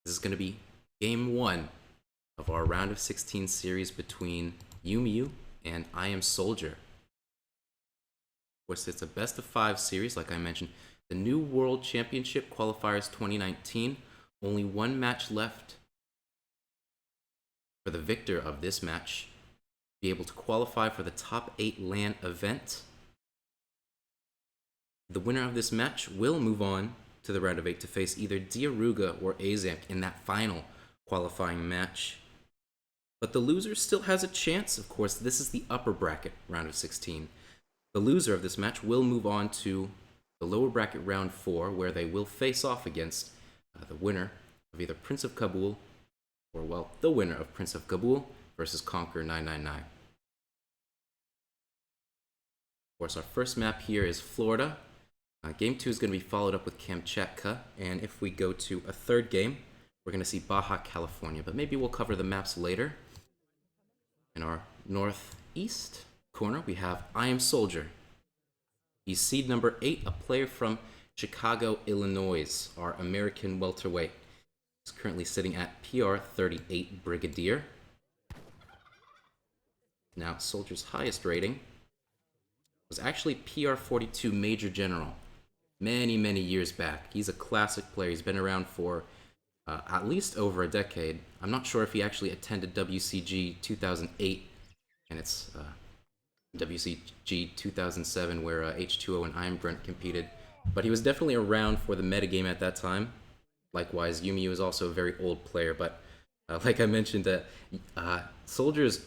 This is going to be game 1 of our round of 16 series between Umeu and IAmSoldieR. Of course, it's a best of 5 series, like I mentioned. The new World Championship Qualifiers 2019. Only one match left for the victor of this match. Be able to qualify for the top 8 LAN event. The winner of this match will move on to the round of 8 to face either Diaruga or Azamk in that final qualifying match. But the loser still has a chance. Of course, this is the upper bracket round of 16. The loser of this match will move on to the lower bracket round 4, where they will face off against the winner of either Prince of Kabul or, well, the winner of Prince of Kabul versus Conquer 999. Of course, our first map here is Florida. Game 2 is going to be followed up with Kamchatka, and if we go to a third game, we're going to see Baja, California, but maybe we'll cover the maps later. In our northeast corner, we have IAmSoldieR. He's seed number 8, a player from Chicago, Illinois, our American welterweight. He's currently sitting at PR 38 Brigadier. Now, Soldier's highest rating was actually PR 42 Major General. Many years back. He's a classic player. He's been around for at least over a decade. I'm not sure if he actually attended WCG 2008, and it's WCG 2007 where H2O and IamGrunt competed. But he was definitely around for the metagame at that time. Likewise, Umeu is also a very old player, but like I mentioned, Soldier's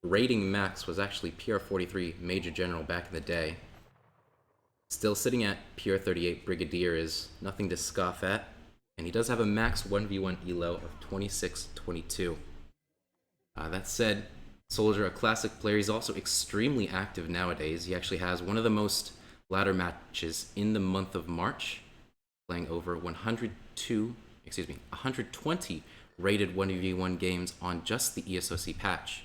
rating max was actually PR 43 Major General back in the day. Still sitting at PR 38 Brigadier is nothing to scoff at, and he does have a max 1v1 elo of 26-22. That said, Soldier, a classic player, he's also extremely active nowadays. He actually has one of the most ladder matches in the month of March, playing over 120 rated 1v1 games on just the ESOC patch.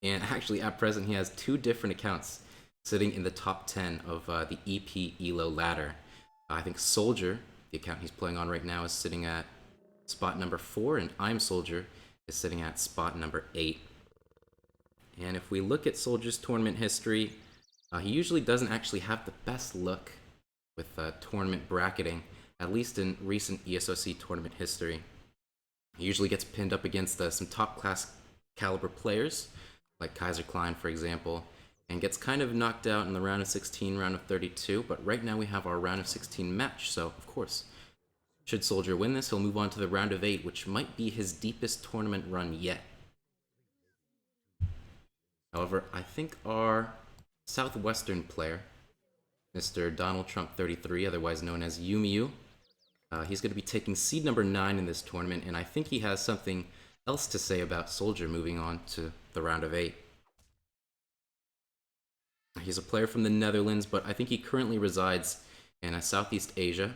And actually, at present, he has 2 different accounts sitting in the top 10 of the EP ELO ladder. I think Soldier, the account he's playing on right now, is sitting at spot number 4, and IAmSoldieR is sitting at spot number 8. And if we look at Soldier's tournament history, he usually doesn't actually have the best look with tournament bracketing, at least in recent ESOC tournament history. He usually gets pinned up against some top-class caliber players, like Kaiser Klein, for example, and gets kind of knocked out in the round of 16, round of 32, but right now we have our round of 16 match, so of course, should Soldier win this, he'll move on to the round of 8, which might be his deepest tournament run yet. However, I think our Southwestern player, Mr. Donald Trump 33, otherwise known as Umeu, he's going to be taking seed number 9 in this tournament, and I think he has something else to say about Soldier moving on to the round of 8. He's a player from the Netherlands, but I think he currently resides in Southeast Asia.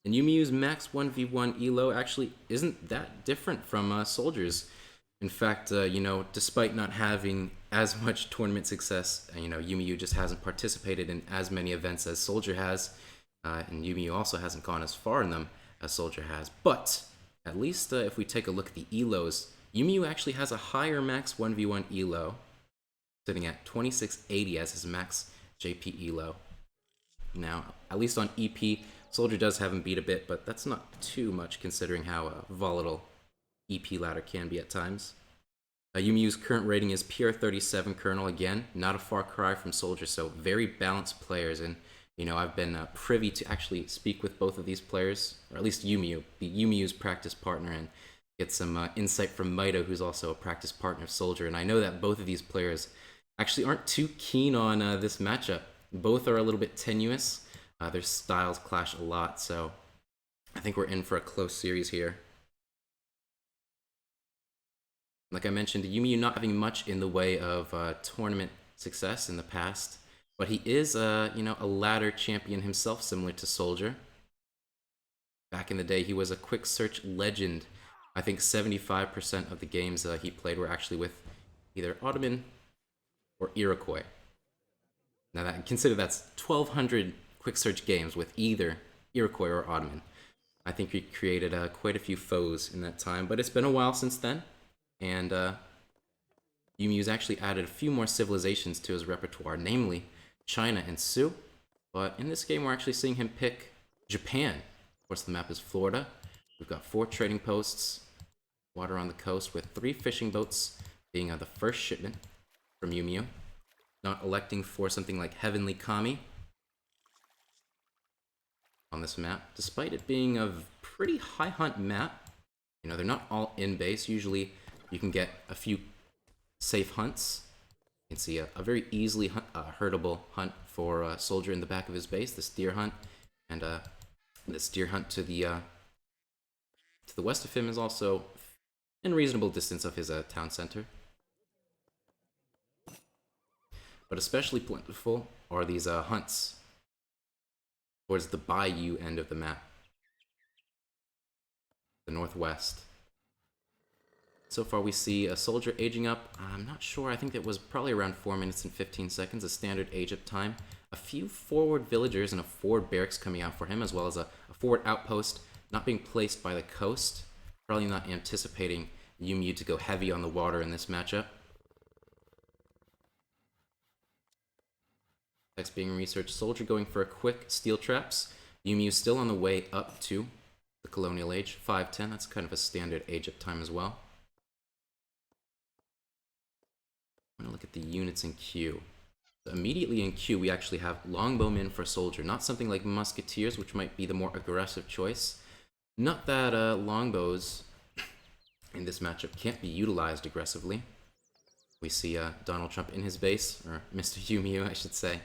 And Umeu's max 1v1 elo actually isn't that different from Soldier's. In fact, despite not having as much tournament success, Umeu just hasn't participated in as many events as Soldier has, and Umeu also hasn't gone as far in them as Soldier has. But at least if we take a look at the elos, Umeu actually has a higher max 1v1 elo, sitting at 2680 as his max JP elo. Now, at least on EP, Soldier does have him beat a bit, but that's not too much considering how volatile EP ladder can be at times. Umeu's current rating is PR 37 Colonel, again, not a far cry from Soldier, so very balanced players, and I've been privy to actually speak with both of these players, or at least Umeu, be Umeu's practice partner, and get some insight from Mito, who's also a practice partner of Soldier, and I know that both of these players actually aren't too keen on this matchup. Both are a little bit tenuous. Their styles clash a lot, so I think we're in for a close series here. Like I mentioned, Umeu not having much in the way of tournament success in the past, but he is, a ladder champion himself, similar to Soldier. Back in the day, he was a quick search legend. I think 75% of the games he played were actually with either Ottoman or Iroquoise. Now, consider that's 1,200 quick search games with either Iroquois or Ottoman. I think he created quite a few foes in that time, but it's been a while since then, and Umeu's actually added a few more civilizations to his repertoire, namely China and Sioux. But in this game, we're actually seeing him pick Japan. Of course, the map is Florida. We've got 4 trading posts, water on the coast, with 3 fishing boats being the first shipment from Umeu. Not electing for something like Heavenly Kami on this map, despite it being a pretty high hunt map. You know, they're not all in base. Usually you can get a few safe hunts. You can see a very easily hurtable hunt for a soldier in the back of his base, this deer hunt, and this deer hunt to the west of him is also in reasonable distance of his town center. But especially plentiful are these hunts towards the bayou end of the map, the northwest. So far we see a soldier aging up. I'm not sure, I think it was probably around 4 minutes and 15 seconds, a standard age up time. A few forward villagers and a forward barracks coming out for him, as well as a forward outpost not being placed by the coast. Probably not anticipating Umeu to go heavy on the water in this matchup. Next being researched, soldier going for a quick steel traps. Umeu still on the way up to the colonial age, 510. That's kind of a standard age up time as well. I'm gonna look at the units in queue. So immediately in queue, we actually have longbowmen for soldier, not something like musketeers, which might be the more aggressive choice. Not that longbows in this matchup can't be utilized aggressively. We see Donald Trump in his base, or Mr. Umeu, I should say,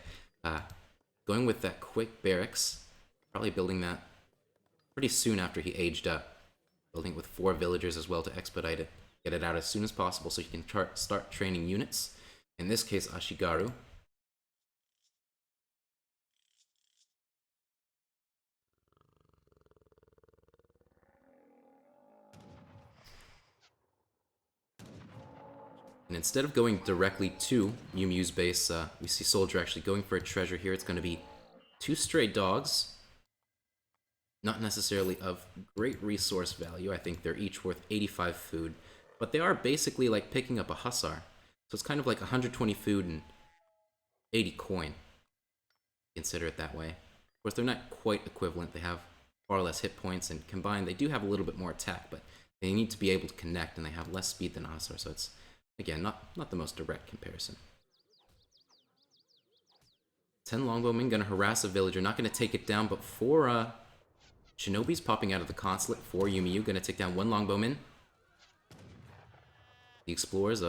going with that quick barracks, probably building that pretty soon after he aged up. Building it with 4 villagers as well to expedite it, get it out as soon as possible so he can start training units. In this case, Ashigaru. And instead of going directly to Umeu's base, we see soldier actually going for a treasure here. It's going to be 2 stray dogs. Not necessarily of great resource value. I think they're each worth 85 food. But they are basically like picking up a hussar. So it's kind of like 120 food and 80 coin. Consider it that way. Of course, they're not quite equivalent. They have far less hit points, and combined, they do have a little bit more attack, but they need to be able to connect, and they have less speed than a hussar, so it's, again, not the most direct comparison. 10 longbowmen gonna harass a villager, not gonna take it down, but 4 shinobis popping out of the consulate for Umeu, gonna take down 1 longbowman. The explorers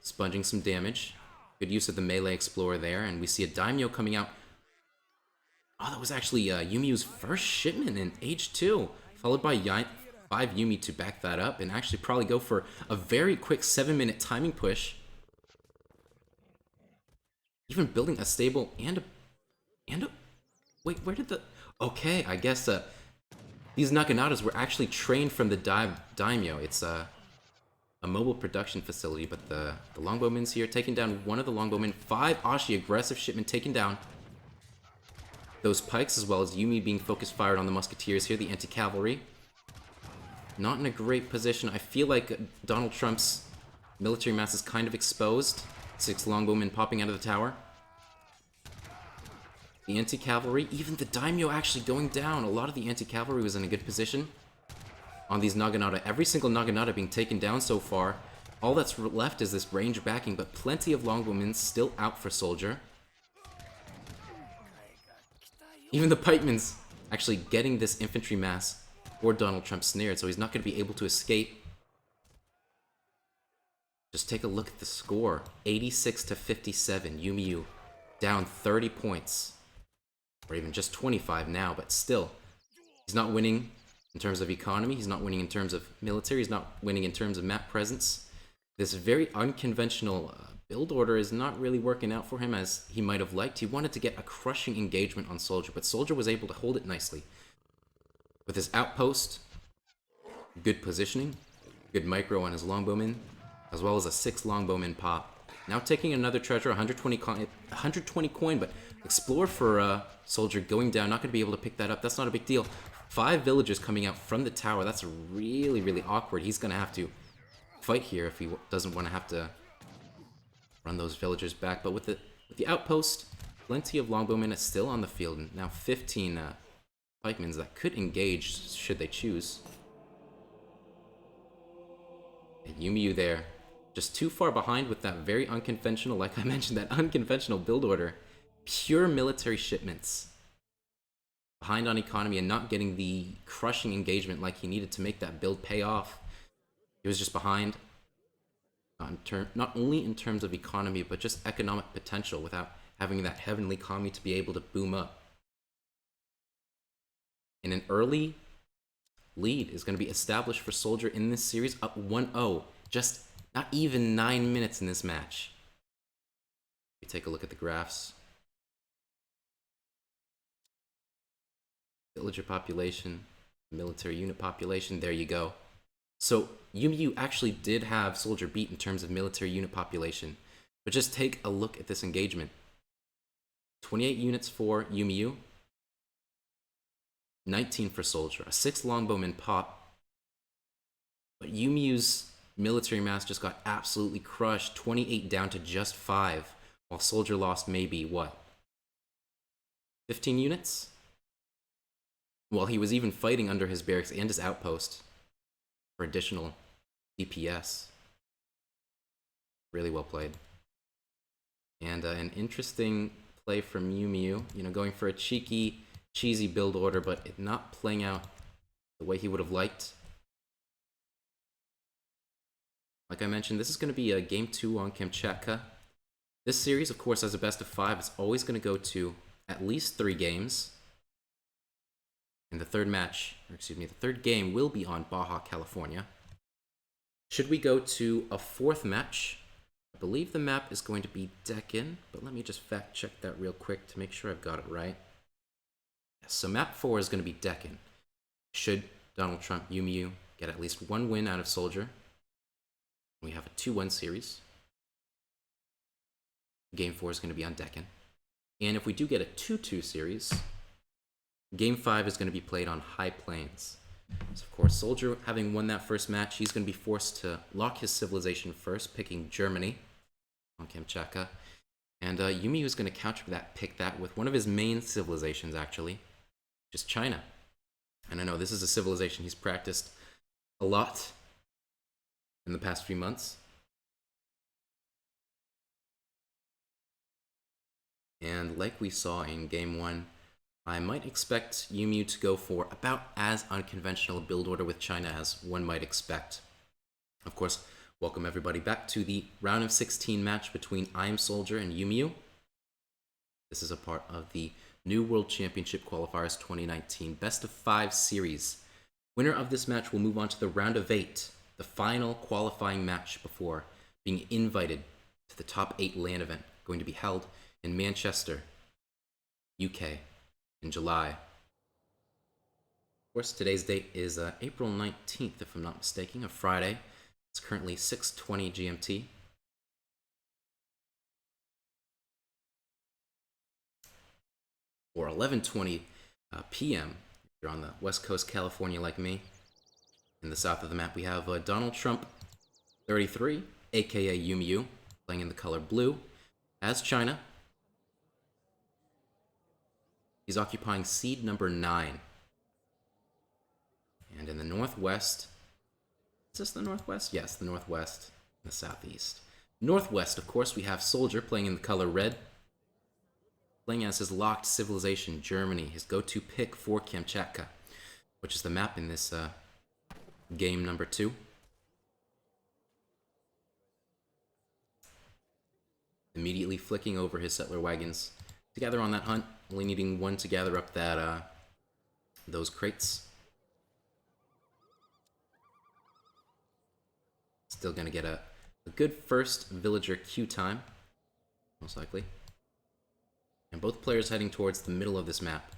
sponging some damage. Good use of the melee explorer there, and we see a daimyo coming out. Oh, that was actually Umeu's first shipment in Age 2, followed by 5 Yumi to back that up, and actually probably go for a very quick 7-minute timing push. Even building a stable and a... Wait, where did the... Okay, I guess these Naganatas were actually trained from the daimyo. It's a mobile production facility, but the longbowmen's here, taking down 1 of the longbowmen. 5 Ashi, aggressive shipment taken down. Those pikes, as well as Yumi being focused fired on the musketeers here, the anti-cavalry. Not in a great position. I feel like Donald Trump's military mass is kind of exposed. 6 longbowmen popping out of the tower. The anti-cavalry, even the daimyo actually going down. A lot of the anti-cavalry was in a good position on these Naginata. Every single Naginata being taken down so far. All that's left is this range backing, but plenty of longbowmen still out for soldier. Even the pikemen's actually getting this infantry mass for Donald Trump snared, so he's not going to be able to escape. Just take a look at the score. 86 to 57. Umeu down 30 points. Or even just 25 now, but still. He's not winning in terms of economy. He's not winning in terms of military. He's not winning in terms of map presence. This very unconventional build order is not really working out for him as he might have liked. He wanted to get a crushing engagement on soldier, but soldier was able to hold it nicely. With his outpost, good positioning, good micro on his longbowman, as well as a 6 longbowman pop. Now taking another treasure, 120 coin, but explore for Soldier going down. Not going to be able to pick that up. That's not a big deal. 5 villagers coming out from the tower. That's really, really awkward. He's going to have to fight here if he doesn't want to have to run those villagers back. But with the outpost, plenty of longbowmen still on the field. And now 15 pikemen that could engage should they choose. And Umeu there, just too far behind with that very unconventional, like I mentioned, that unconventional build order. Pure military shipments. Behind on economy and not getting the crushing engagement like he needed to make that build pay off. He was just behind, not only in terms of economy, but just economic potential without having that heavenly economy to be able to boom up. And an early lead is going to be established for Soldier in this series, up 1-0. Just not even 9 minutes in this match. We take a look at the graphs. Villager population, military unit population, there you go. So Umeu actually did have Soldier beat in terms of military unit population. But just take a look at this engagement. 28 units for Umeu, 19 for Soldier, a 6 longbowman pop. But Umeu's military mass just got absolutely crushed, 28 down to just 5, while Soldier lost maybe, what, 15 units? Well, he was even fighting under his barracks and his outpost for additional DPS. Really well played. And an interesting play from Umeu, going for a cheesy build order, but it not playing out the way he would have liked. Like I mentioned, this is going to be a game 2 on Kamchatka. This series, of course, as a best of 5, is always going to go to at least 3 games. And the third game will be on Baja, California. Should we go to a 4th match? I believe the map is going to be Deccan, but let me just fact check that real quick to make sure I've got it right. Yes, so map 4 is going to be Deccan. Should Donald Trump, Umeu, get at least 1 win out of Soldier, we have a 2-1 series. Game 4 is going to be on Deccan. And if we do get a 2-2 series, Game 5 is going to be played on High Plains. So of course, Soldier, having won that first match, he's going to be forced to lock his civilization first, picking Germany on Kamchatka. And Umeu is going to pick that with one of his main civilizations, actually, which is China. And I know this is a civilization he's practiced a lot in the past few months. And like we saw in Game 1, I might expect Umeu to go for about as unconventional a build order with China as one might expect. Of course, welcome everybody back to the round of 16 match between IAmSoldieR and Umeu. This is a part of the New World Championship Qualifiers 2019 Best of 5 series. Winner of this match will move on to the round of 8, the final qualifying match before being invited to the top 8 LAN event, going to be held in Manchester, UK, in July. Of course, today's date is April 19th, if I'm not mistaken, a Friday. It's currently 6:20 GMT. Or 11:20 p.m. if you're on the West Coast, California like me. In the south of the map, we have Donald Trump, 33, aka Umeu, playing in the color blue, as China. He's occupying seed number 9. And in the northwest, is this the northwest? Yes, the northwest and the southeast. Northwest, of course, we have Soldier playing in the color red, playing as his locked civilization, Germany, his go-to pick for Kamchatka, which is the map in this game number 2. Immediately flicking over his settler wagons to gather on that hunt, only needing 1 to gather up that those crates. Still gonna get a good first villager queue time, most likely. And both players heading towards the middle of this map.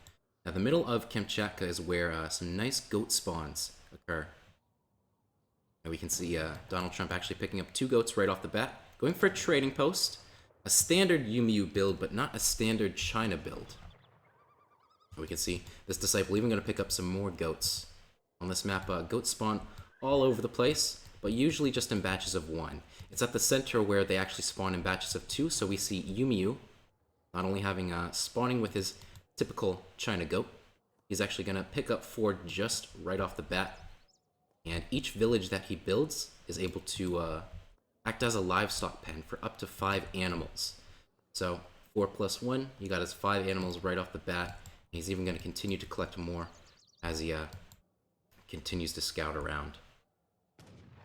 Now the middle of Kamchatka is where some nice goat spawns occur. And we can see Donald Trump actually picking up 2 goats right off the bat, Going for a trading post. A standard Umeu build, but not a standard China build. We can see this disciple even going to pick up some more goats. On this map, goats spawn all over the place, but usually just in batches of 1. It's at the center where they actually spawn in batches of 2, so we see Umeu not only having spawning with his typical China goat, he's actually going to pick up 4 just right off the bat. And each village that he builds is able to act as a livestock pen for up to 5 animals. So 4 plus 1, you got his 5 animals right off the bat. He's even going to continue to collect more as he continues to scout around.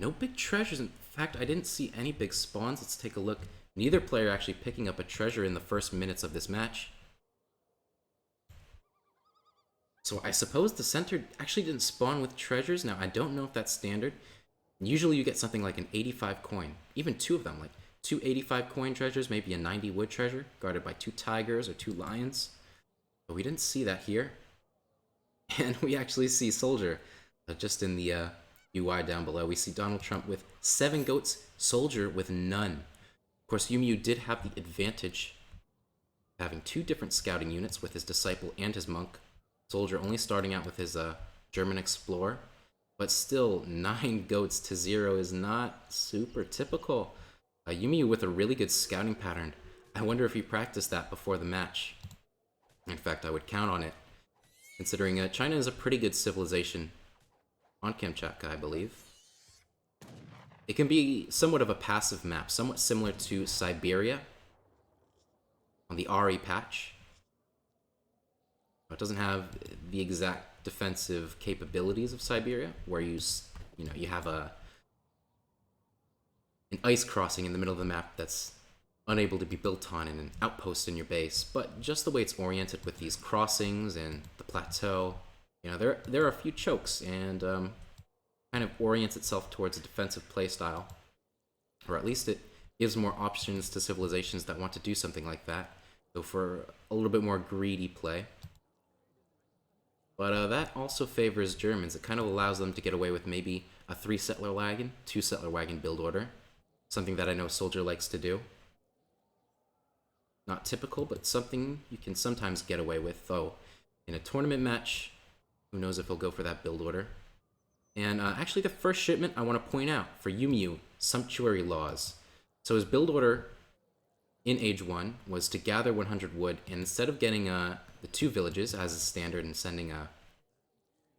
No big treasures. In fact, I didn't see any big spawns. Let's take a look. Neither player actually picking up a treasure in the first minutes of this match. So I suppose the center actually didn't spawn with treasures. Now, I don't know if that's standard. Usually you get something like an 85 coin. Even 2 of them, like 2 85 coin treasures, maybe a 90 wood treasure, guarded by 2 tigers or 2 lions. But we didn't see that here. And we actually see Soldier just in the UI down below. We see Donald Trump with 7 goats, Soldier with none. Of course, Umeu did have the advantage of having 2 different scouting units with his disciple and his monk. Soldier only starting out with his German explorer. But still, 9 goats to 0 is not super typical. Umeu with a really good scouting pattern. I wonder if he practiced that before the match. In fact, I would count on it, considering China is a pretty good civilization on Kamchatka, I believe. It can be somewhat of a passive map, somewhat similar to Siberia on the RE patch. It doesn't have the exact defensive capabilities of Siberia, where you have an ice crossing in the middle of the map that's unable to be built on and an outpost in your base, but just the way it's oriented with these crossings and the plateau, there are a few chokes and kind of orients itself towards a defensive playstyle, or at least it gives more options to civilizations that want to do something like that, go for a little bit more greedy play. But that also favors Germans. It kind of allows them to get away with maybe a 3 settler wagon, 2 settler wagon build order, something that I know Soldier likes to do. Not typical, but something you can sometimes get away with, though. In a tournament match, who knows if he'll go for that build order. And actually, the first shipment I want to point out for Umeu, Sumptuary Laws. So his build order in Age 1 was to gather 100 wood, and instead of getting the 2 villages as is standard and sending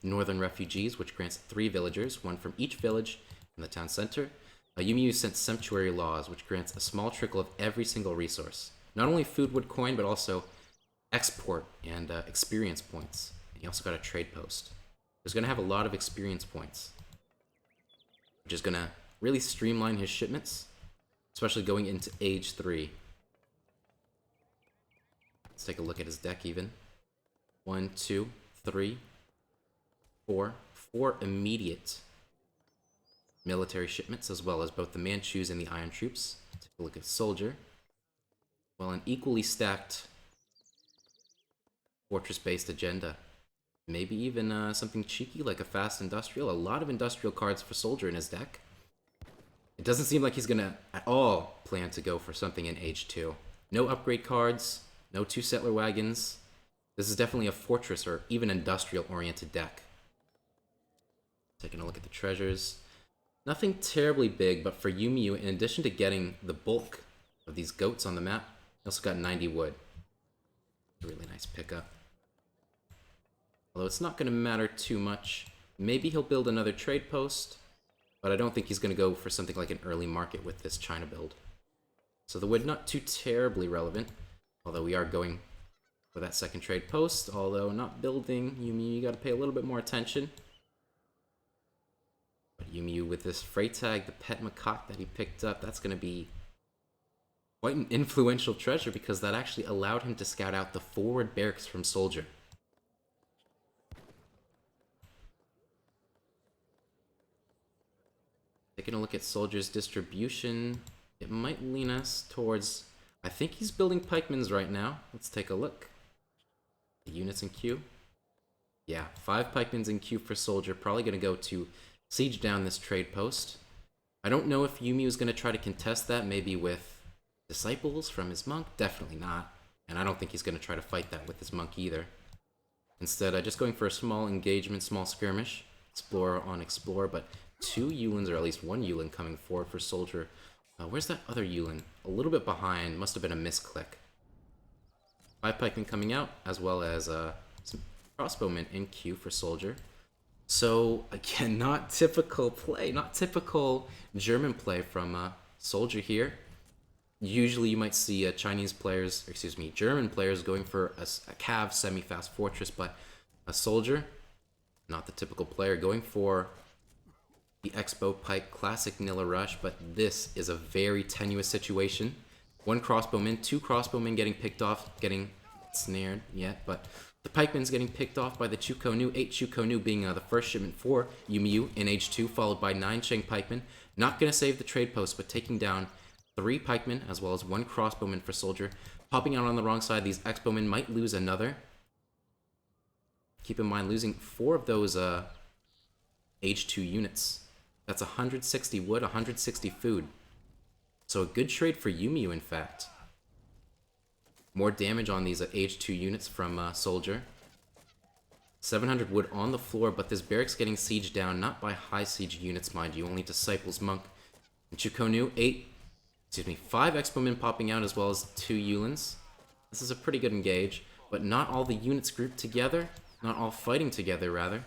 northern refugees, which grants 3 villagers, 1 from each village in the town center, Umeu sent Sumptuary Laws, which grants a small trickle of every single resource. Not only food, wood, coin, but also export and experience points. And he also got a trade post. He's going to have a lot of experience points, which is going to really streamline his shipments, especially going into Age 3. Let's take a look at his deck even. 1, 2, 3, 4. 4 immediate military shipments, as well as both the Manchus and the Iron Troops. Take a look at Soldier. Well, an equally stacked fortress-based agenda. Maybe even something cheeky like a fast industrial. A lot of industrial cards for Soldier in his deck. It doesn't seem like he's going to at all plan to go for something in Age 2. No upgrade cards, no 2 settler wagons. This is definitely a fortress or even industrial-oriented deck. Taking a look at the treasures. Nothing terribly big, but for Umeu, in addition to getting the bulk of these goats on the map, he also got 90 wood. A really nice pickup. Although it's not going to matter too much. Maybe he'll build another trade post, but I don't think he's going to go for something like an early market with this China build. So the wood not too terribly relevant, although we are going for that second trade post, although not building Umeu, you got to pay a little bit more attention. But Umeu with this Freytag, the pet macaque that he picked up, that's going to be quite an influential treasure because that actually allowed him to scout out the forward barracks from Soldier. Taking a look at Soldier's distribution, it might lean us towards... I think he's building pikemans right now. Let's take a look. The units in queue. Yeah, 5 pikemans in queue for Soldier. Probably going to go to siege down this trade post. I don't know if Umeu is going to try to contest that, maybe with disciples from his monk. Definitely not. And I don't think he's going to try to fight that with his monk either. Instead, just going for a small engagement, small skirmish. Explorer on Explorer, but 2 Yulins, or at least 1 Yulin coming forward for Soldier. Where's that other Yulin? A little bit behind. Must have been a misclick. 5 pikemen coming out, as well as some crossbowmen in queue for Soldier. So, again, not typical play, not typical German play from Soldier here. Usually you might see German players going for a cav semi-fast fortress, but a Soldier, not the typical player, going for the Expo Pike classic Nilla Rush, but this is a very tenuous situation. 1 crossbowman, 2 crossbowmen getting picked off, getting snared yet, but the pikemen's getting picked off by the Chukonu, 8 Chukonu being the first shipment for Umeu in Age 2, followed by 9 Cheng pikemen. Not going to save the trade post, but taking down 3 pikemen, as well as 1 crossbowman for Soldier. Popping out on the wrong side, these Exbowmen might lose another. Keep in mind, losing 4 of those Age 2 units. That's 160 wood, 160 food. So a good trade for Umeu, in fact. More damage on these Age 2 units from Soldier. 700 wood on the floor, but this barracks getting sieged down, not by high siege units, mind you, only Disciples, Monk, and Chukonu. 5 Expomen popping out, as well as 2 Yulins. This is a pretty good engage, but not all the units grouped together, not all fighting together, rather.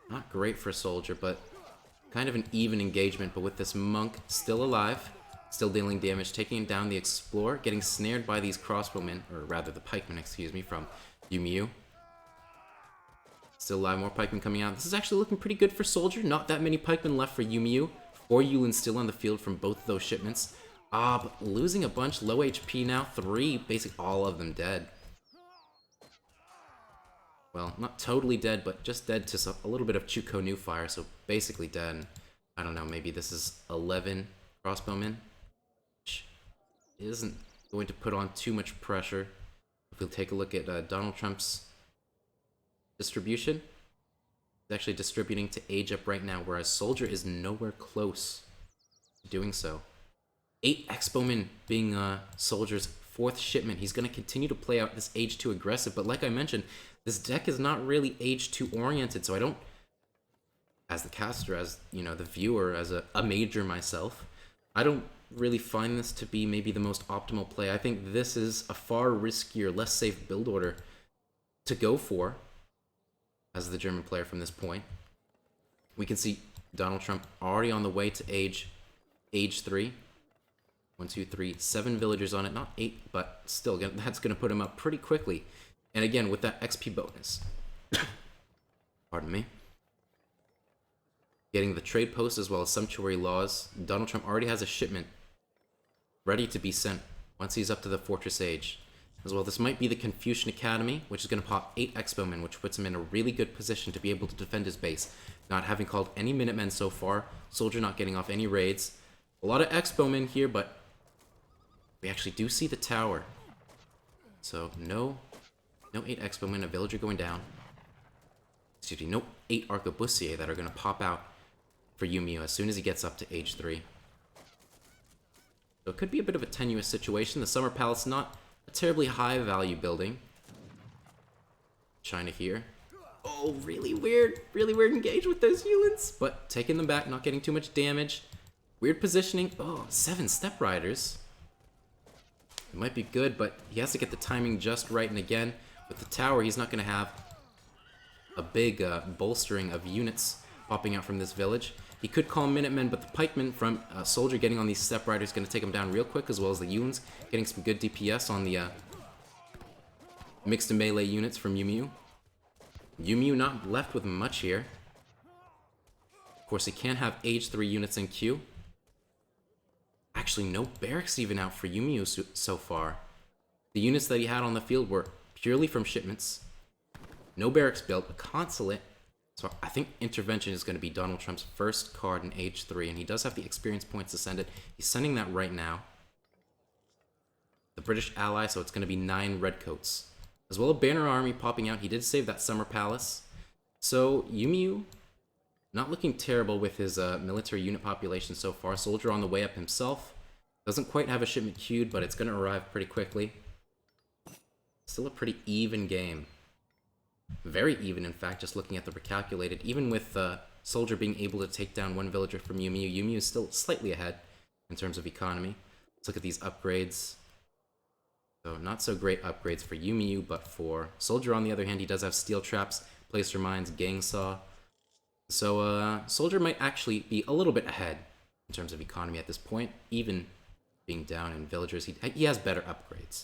Not great for Soldier, but kind of an even engagement, but with this Monk still alive, still dealing damage, taking down the Explorer, getting snared by these crossbowmen, or rather the pikemen, excuse me, from Umeu. Still alive, more pikemen coming out. This is actually looking pretty good for Soldier. Not that many pikemen left for Umeu. 4 Yulins still on the field from both of those shipments. But losing a bunch, low HP now. 3, basically all of them dead. Well, not totally dead, but just dead to a little bit of Chukonu fire, so basically dead. I don't know, maybe this is 11 crossbowmen. Which isn't going to put on too much pressure. If we'll take a look at Donald Trump's distribution, he's actually distributing to age up right now, whereas Soldier is nowhere close to doing so. 8 Expomen being Soldier's 4th shipment. He's going to continue to play out this age 2 aggressive, but like I mentioned, this deck is not really age 2 oriented, so I don't, as the caster, as you know, the viewer, as a major myself, I don't really find this to be maybe the most optimal play. I think this is a far riskier, less safe build order to go for as the German player from this point. We can see Donald Trump already on the way to age 3. 1, 2, 3, 7 villagers on it, not 8, but still, that's going to put him up pretty quickly. And again, with that XP bonus, pardon me, getting the trade post as well as sumptuary laws, Donald Trump already has a shipment ready to be sent once he's up to the Fortress Age. As well, this might be the Confucian Academy, which is going to pop 8 Expomen, which puts him in a really good position to be able to defend his base. Not having called any Minutemen so far, Soldier not getting off any raids. A lot of Expomen here, but we actually do see the tower. So, no 8 Expomen, a villager going down. Excuse me, no 8 Arquebusiers that are going to pop out for Umeu as soon as he gets up to age 3. So it could be a bit of a tenuous situation. The Summer Palace, not a terribly high value building. China here. Oh, really weird engage with those Yulins. But taking them back, not getting too much damage. Weird positioning. Oh, 7 Step Riders. It might be good, but he has to get the timing just right. And again, with the tower, he's not going to have a big bolstering of units popping out from this village. He could call Minutemen, but the pikemen from Soldier getting on these Step Riders is going to take him down real quick, as well as the Yulins getting some good DPS on the mixed and melee units from Umeu. Umeu not left with much here. Of course, he can't have age 3 units in queue. Actually, no barracks even out for Umeu so far. The units that he had on the field were purely from shipments. No barracks built, a consulate. So I think Intervention is going to be Donald Trump's first card in age 3, and he does have the experience points to send it. He's sending that right now. The British ally, so it's going to be 9 Redcoats. As well, a Banner Army popping out. He did save that Summer Palace. So Umeu Not looking terrible with his military unit population so far. Soldier on the way up himself. Doesn't quite have a shipment queued, but it's going to arrive pretty quickly. Still a pretty even game. Very even, in fact, just looking at the recalculated. Even with Soldier being able to take down one villager from Umeu, Umeu is still slightly ahead in terms of economy. Let's look at these upgrades. So not so great upgrades for Umeu, but for Soldier, on the other hand, he does have steel traps, placer mines, gang saw. So Soldier might actually be a little bit ahead in terms of economy at this point, even being down in villagers. He has better upgrades.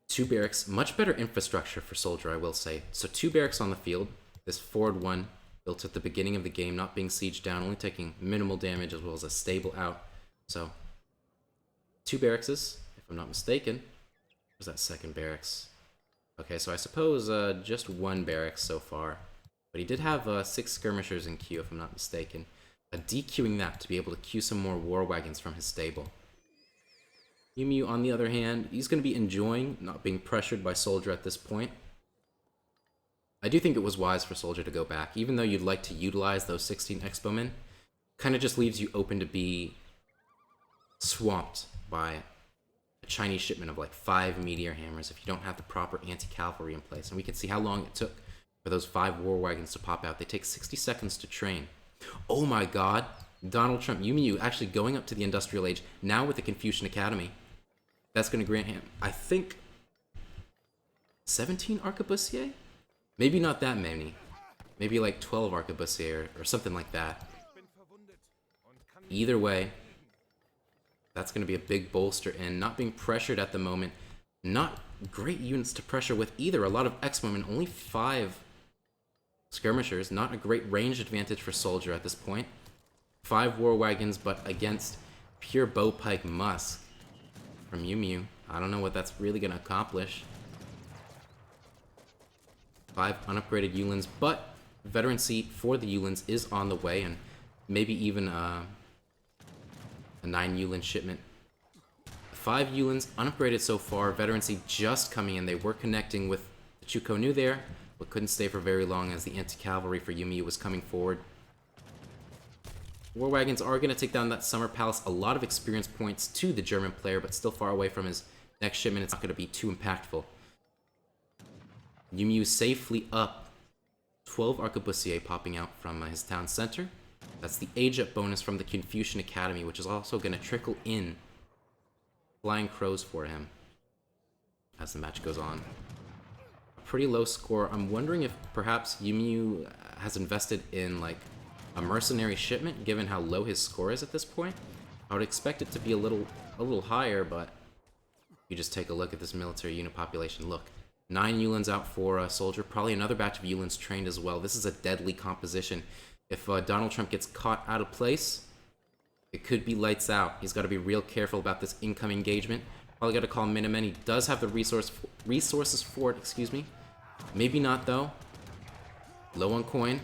2 barracks, much better infrastructure for Soldier, I will say. So 2 barracks on the field. This forward one built at the beginning of the game, not being sieged down, only taking minimal damage, as well as a stable out. So 2 barracks, if I'm not mistaken. Where's that second barracks? Okay, so I suppose just 1 barracks so far. But he did have 6 skirmishers in queue, if I'm not mistaken. DQing that to be able to queue some more war wagons from his stable. Umeu, on the other hand, he's going to be enjoying not being pressured by Soldier at this point. I do think it was wise for Soldier to go back, even though you'd like to utilize those 16 Expo-men. Kind of just leaves you open to be swamped by a Chinese shipment of like 5 meteor hammers if you don't have the proper anti-cavalry in place. And we can see how long it took for those 5 war wagons to pop out. They take 60 seconds to train. Oh my god, Donald Trump, Umeu actually going up to the Industrial Age, now with the Confucian Academy. That's going to grant him, I think, 17 arquebusiers? Maybe not that many. Maybe like 12 arquebusiers or something like that. Either way, that's going to be a big bolster, and not being pressured at the moment. Not great units to pressure with either. A lot of X-Men, only 5 skirmishers. Not a great range advantage for Soldier at this point. 5 war wagons, but against pure bowpike musk from Umeu. I don't know what that's really going to accomplish. 5 unupgraded Yulins, but veterancy for the Yulins is on the way, and maybe even a 9 Yulin shipment. 5 Yulins unupgraded so far, veterancy just coming in. They were connecting with the Chukonu there, but couldn't stay for very long as the anti-cavalry for Umeu was coming forward. War wagons are going to take down that Summer Palace. A lot of experience points to the German player, but still far away from his next shipment. It's not going to be too impactful. Umeu safely up. 12 arquebusiers popping out from his town center. That's the age-up bonus from the Confucian Academy, which is also going to trickle in flying crows for him as the match goes on. A pretty low score. I'm wondering if perhaps Umeu has invested in like a mercenary shipment, given how low his score is at this point. I would expect it to be a little higher, but you just take a look at this military unit population. Look, 9 Yulins out for a Soldier, probably another batch of Yulins trained as well. This is a deadly composition. If Donald Trump gets caught out of place, it could be lights out. He's got to be real careful about this incoming engagement. Probably got to call Minutemen. He does have the resources for it, excuse me. Maybe not, though. Low on coin.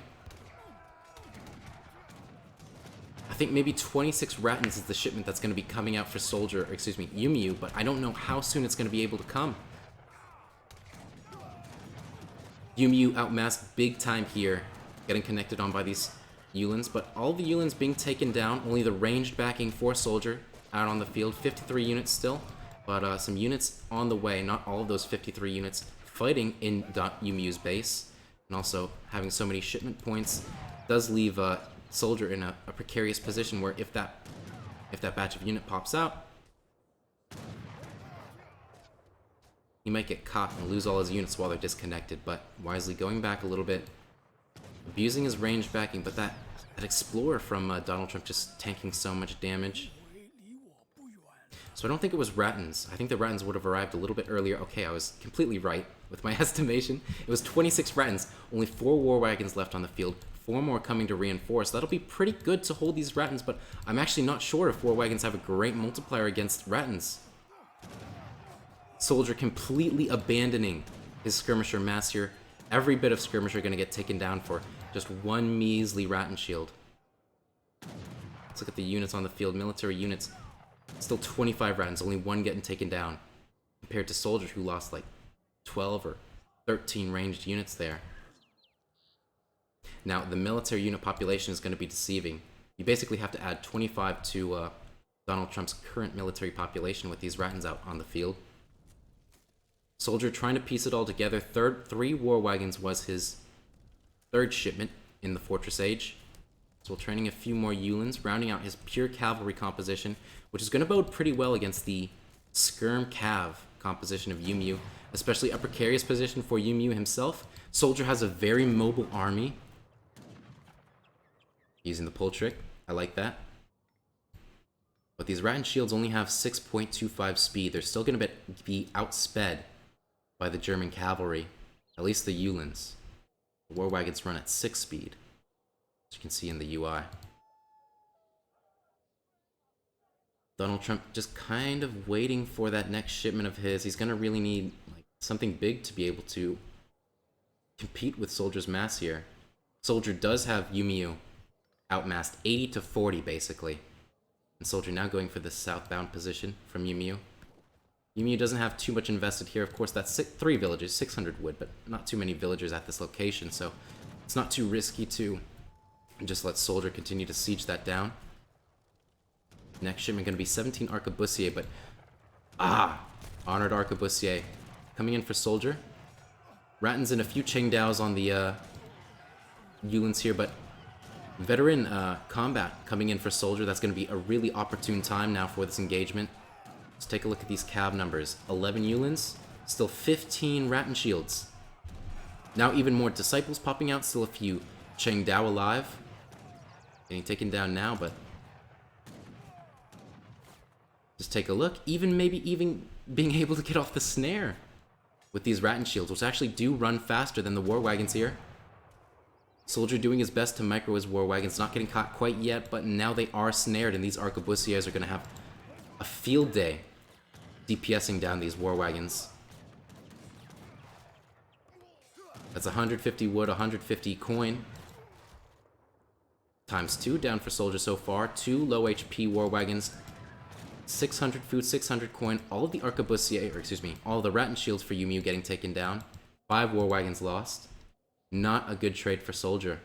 I think maybe 26 Ratans is the shipment that's going to be coming out for Soldier, or excuse me, Umeu, but I don't know how soon it's going to be able to come. Umeu outmasked big time here, getting connected on by these Yulins, but all the Yulins being taken down, only the ranged backing for Soldier out on the field. 53 units still, but some units on the way, not all of those 53 units fighting in Umeu's base, and also having so many shipment points does leave Soldier in a precarious position where if that batch of unit pops out, he might get caught and lose all his units while they're disconnected, but wisely going back a little bit, abusing his range backing, but that Explorer from Donald Trump just tanking so much damage. So I don't think it was Ratans. I think the Ratans would have arrived a little bit earlier. Okay, I was completely right with my estimation. It was 26 Ratans, only 4 war wagons left on the field, 4 more coming to reinforce. That'll be pretty good to hold these Ratans, but I'm actually not sure if war wagons have a great multiplier against Ratans. Soldier completely abandoning his skirmisher mass here. Every bit of skirmisher going to get taken down for just 1 measly Rattan shield. Let's look at the units on the field. Military units, still 25 Rattans, only 1 getting taken down. Compared to Soldier, who lost like 12 or 13 ranged units there. Now, the military unit population is going to be deceiving. You basically have to add 25 to Donald Trump's current military population with these Rattans out on the field. Soldier trying to piece it all together. 3 war wagons was his 3rd shipment in the Fortress Age. So training a few more Yulins, rounding out his pure cavalry composition, which is going to bode pretty well against the skirm cav composition of Umeu, especially a precarious position for Umeu himself. Soldier has a very mobile army. Using the pull trick, I like that. But these Rattan shields only have 6.25 speed. They're still going to be outsped by the German cavalry, at least the Yulins. The war wagons run at 6 speed, as you can see in the UI. Donald Trump just kind of waiting for that next shipment of his. He's going to really need like something big to be able to compete with Soldier's mass here. Soldier does have Umeu outmassed 80 to 40 basically. And Soldier now going for the southbound position from Umeu. Umeu doesn't have too much invested here. Of course, that's 3 villages, 600 wood, but not too many villagers at this location, so it's not too risky to just let Soldier continue to siege that down. Next shipment going to be 17 Arquebusier, but honored Arquebusier coming in for Soldier. Rattans and a few Chengdaos on the Yulins here, but veteran combat coming in for Soldier. That's going to be a really opportune time now for this engagement. Let's take a look at these cav numbers. 11 Yulins, still 15 Rattan shields. Now even more Disciples popping out, still a few Chengdao alive. Getting taken down now, but just take a look. Maybe even being able to get off the snare with these Rattan shields, which actually do run faster than the war wagons here. Soldier doing his best to micro his war wagons, not getting caught quite yet, but now they are snared, and these Arquebusiers are going to have a field day DPSing down these war wagons. That's 150 wood, 150 coin. Times 2 down for Soldier so far. 2 low HP war wagons, 600 food, 600 coin. All of the Arquebusier, or excuse me, all of the Rattan shields for Umeu getting taken down. 5 war wagons lost. Not a good trade for Soldier.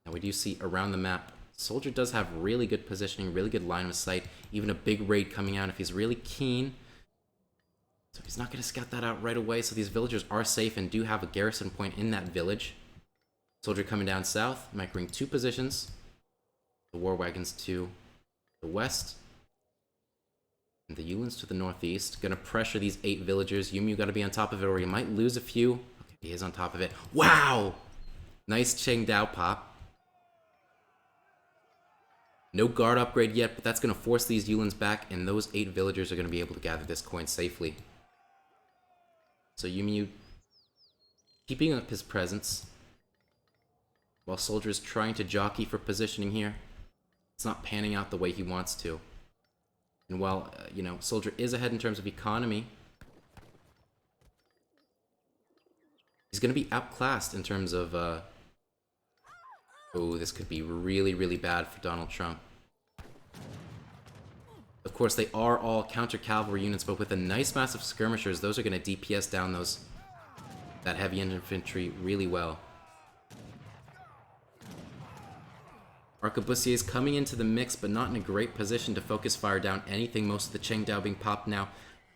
Now we do see around the map, Soldier does have really good positioning, really good line of sight, even a big raid coming out if he's really keen. So he's not going to scout that out right away, so these villagers are safe and do have a garrison point in that village. Soldier coming down south, microing 2 positions. The war wagons to the west. And the Yulins to the northeast. Going to pressure these 8 villagers. Umeu got to be on top of it or he might lose a few. He is on top of it. Wow! Nice Chengdao pop. No guard upgrade yet, but that's going to force these Yulins back, and those 8 villagers are going to be able to gather this coin safely. So Umeu keeping up his presence, while Soldier is trying to jockey for positioning here. It's not panning out the way he wants to. And while, Soldier is ahead in terms of economy, he's going to be outclassed in terms of, oh, this could be really, really bad for Donald Trump. Of course, they are all counter-cavalry units, but with a nice mass of skirmishers, those are going to DPS down that heavy infantry really well. Arquebusier is coming into the mix, but not in a great position to focus fire down anything. Most of the Chengdao being popped now.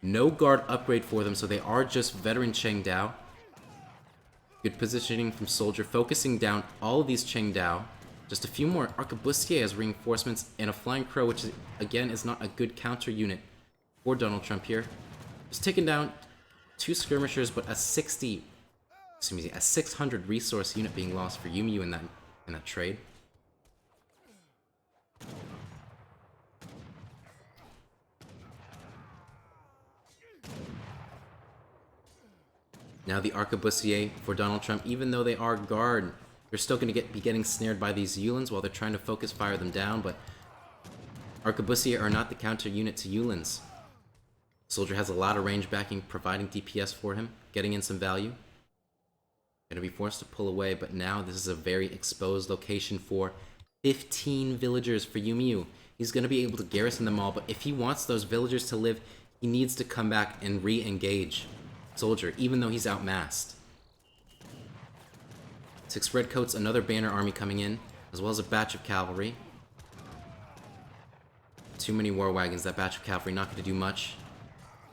No guard upgrade for them, so they are just veteran Chengdao. Good positioning from Soldier, focusing down all of these Chengdao. Just a few more Arquebusier as reinforcements, and a Flying Crow, which again is not a good counter unit for Donald Trump here. Just taking down 2 skirmishers, but a 600 resource unit being lost for Umeu in that trade. Now the Arquebusier for Donald Trump, even though they are guard, they're still going to be getting snared by these Yulins while they're trying to focus fire them down, but Arquebusier are not the counter unit to Yulins. Soldier has a lot of range backing, providing DPS for him, getting in some value. Going to be forced to pull away, but now this is a very exposed location for 15 villagers for Umeu. He's going to be able to garrison them all, but if he wants those villagers to live, he needs to come back and re-engage. Soldier, even though he's outmassed. 6 redcoats, another banner army coming in, as well as a batch of cavalry. Too many war wagons. That batch of cavalry not going to do much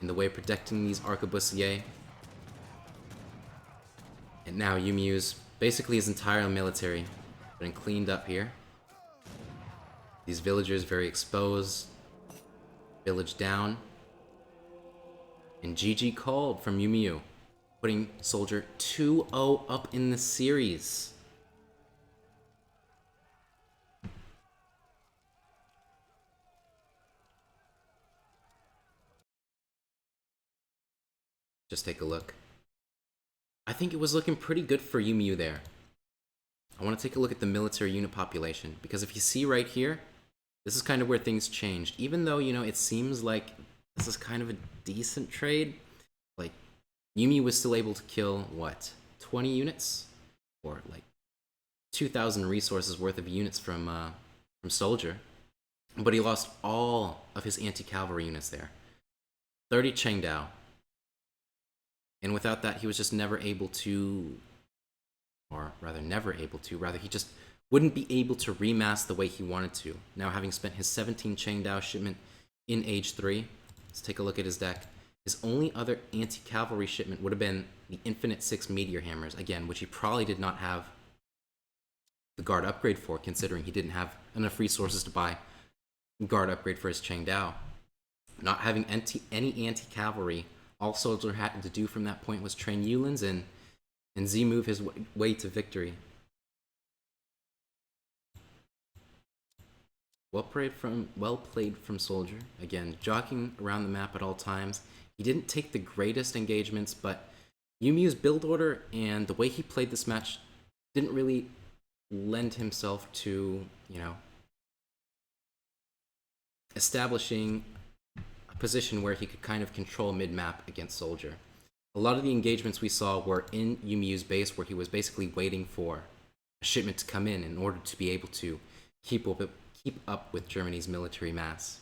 in the way of protecting these arquebusiers. And now Umeu's basically his entire military getting cleaned up here. These villagers very exposed. Village down. And GG called from Umeu, putting Soldier 2-0 up in the series. Just take a look. I think it was looking pretty good for Umeu there. I want to take a look at the military unit population, because if you see right here, this is kind of where things changed. Even though, you know, it seems like this is kind of a decent trade, like, Umeu was still able to kill, what, 20 units? Or, like, 2,000 resources worth of units from Soldier. But he lost all of his anti-cavalry units there. 30 Chengdao. And without that, he was just never able to, or rather never able to, rather he just wouldn't be able to remass the way he wanted to. Now, having spent his 17 Chengdao shipment in Age 3, let's take a look at his deck. His only other anti-cavalry shipment would have been the Infinite 6 Meteor Hammers, again, which he probably did not have the guard upgrade for, considering he didn't have enough resources to buy guard upgrade for his Chengdao. Not having any anti-cavalry, all Soldier had to do from that point was train Yulins and Z-move his way to victory. Well played from Soldier. Again, jogging around the map at all times. He didn't take the greatest engagements, but Umeu's build order and the way he played this match didn't really lend himself to, you know, establishing a position where he could kind of control mid-map against Soldier. A lot of the engagements we saw were in Umeu's base, where he was basically waiting for a shipment to come in order to be able to keep up with Germany's military mass.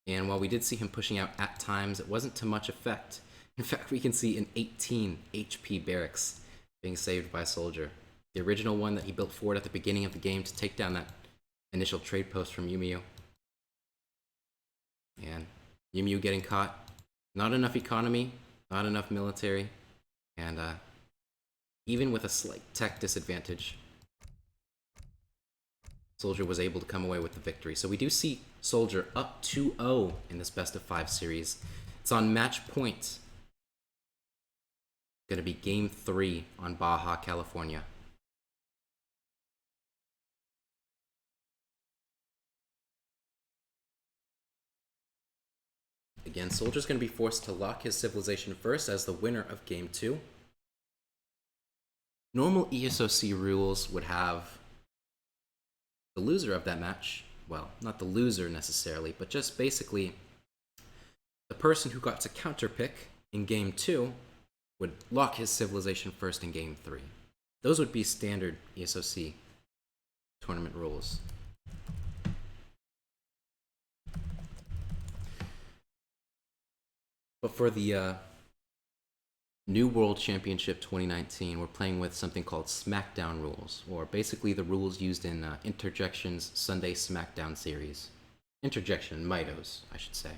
And while we did see him pushing out at times, it wasn't to much effect. In fact, we can see an 18 HP barracks being saved by Soldier. The original one that he built forward at the beginning of the game to take down that initial trade post from Umeu. And Umeu getting caught. Not enough economy, not enough military, and even with a slight tech disadvantage, Soldier was able to come away with the victory. So we do see Soldier up 2-0 in this best of 5 series. It's on match point. Going to be game 3 on Baja, California. Again, Soldier's going to be forced to lock his civilization first as the winner of game 2. Normal ESOC rules would have the loser of that match, well, not the loser necessarily, but just basically the person who got to counterpick in game 2 would lock his civilization first in game 3. Those would be standard ESOC tournament rules. But for the New World Championship 2019, we're playing with something called SmackDown rules, or basically the rules used in Interjection's Sunday SmackDown series. Interjection, Mitos, I should say.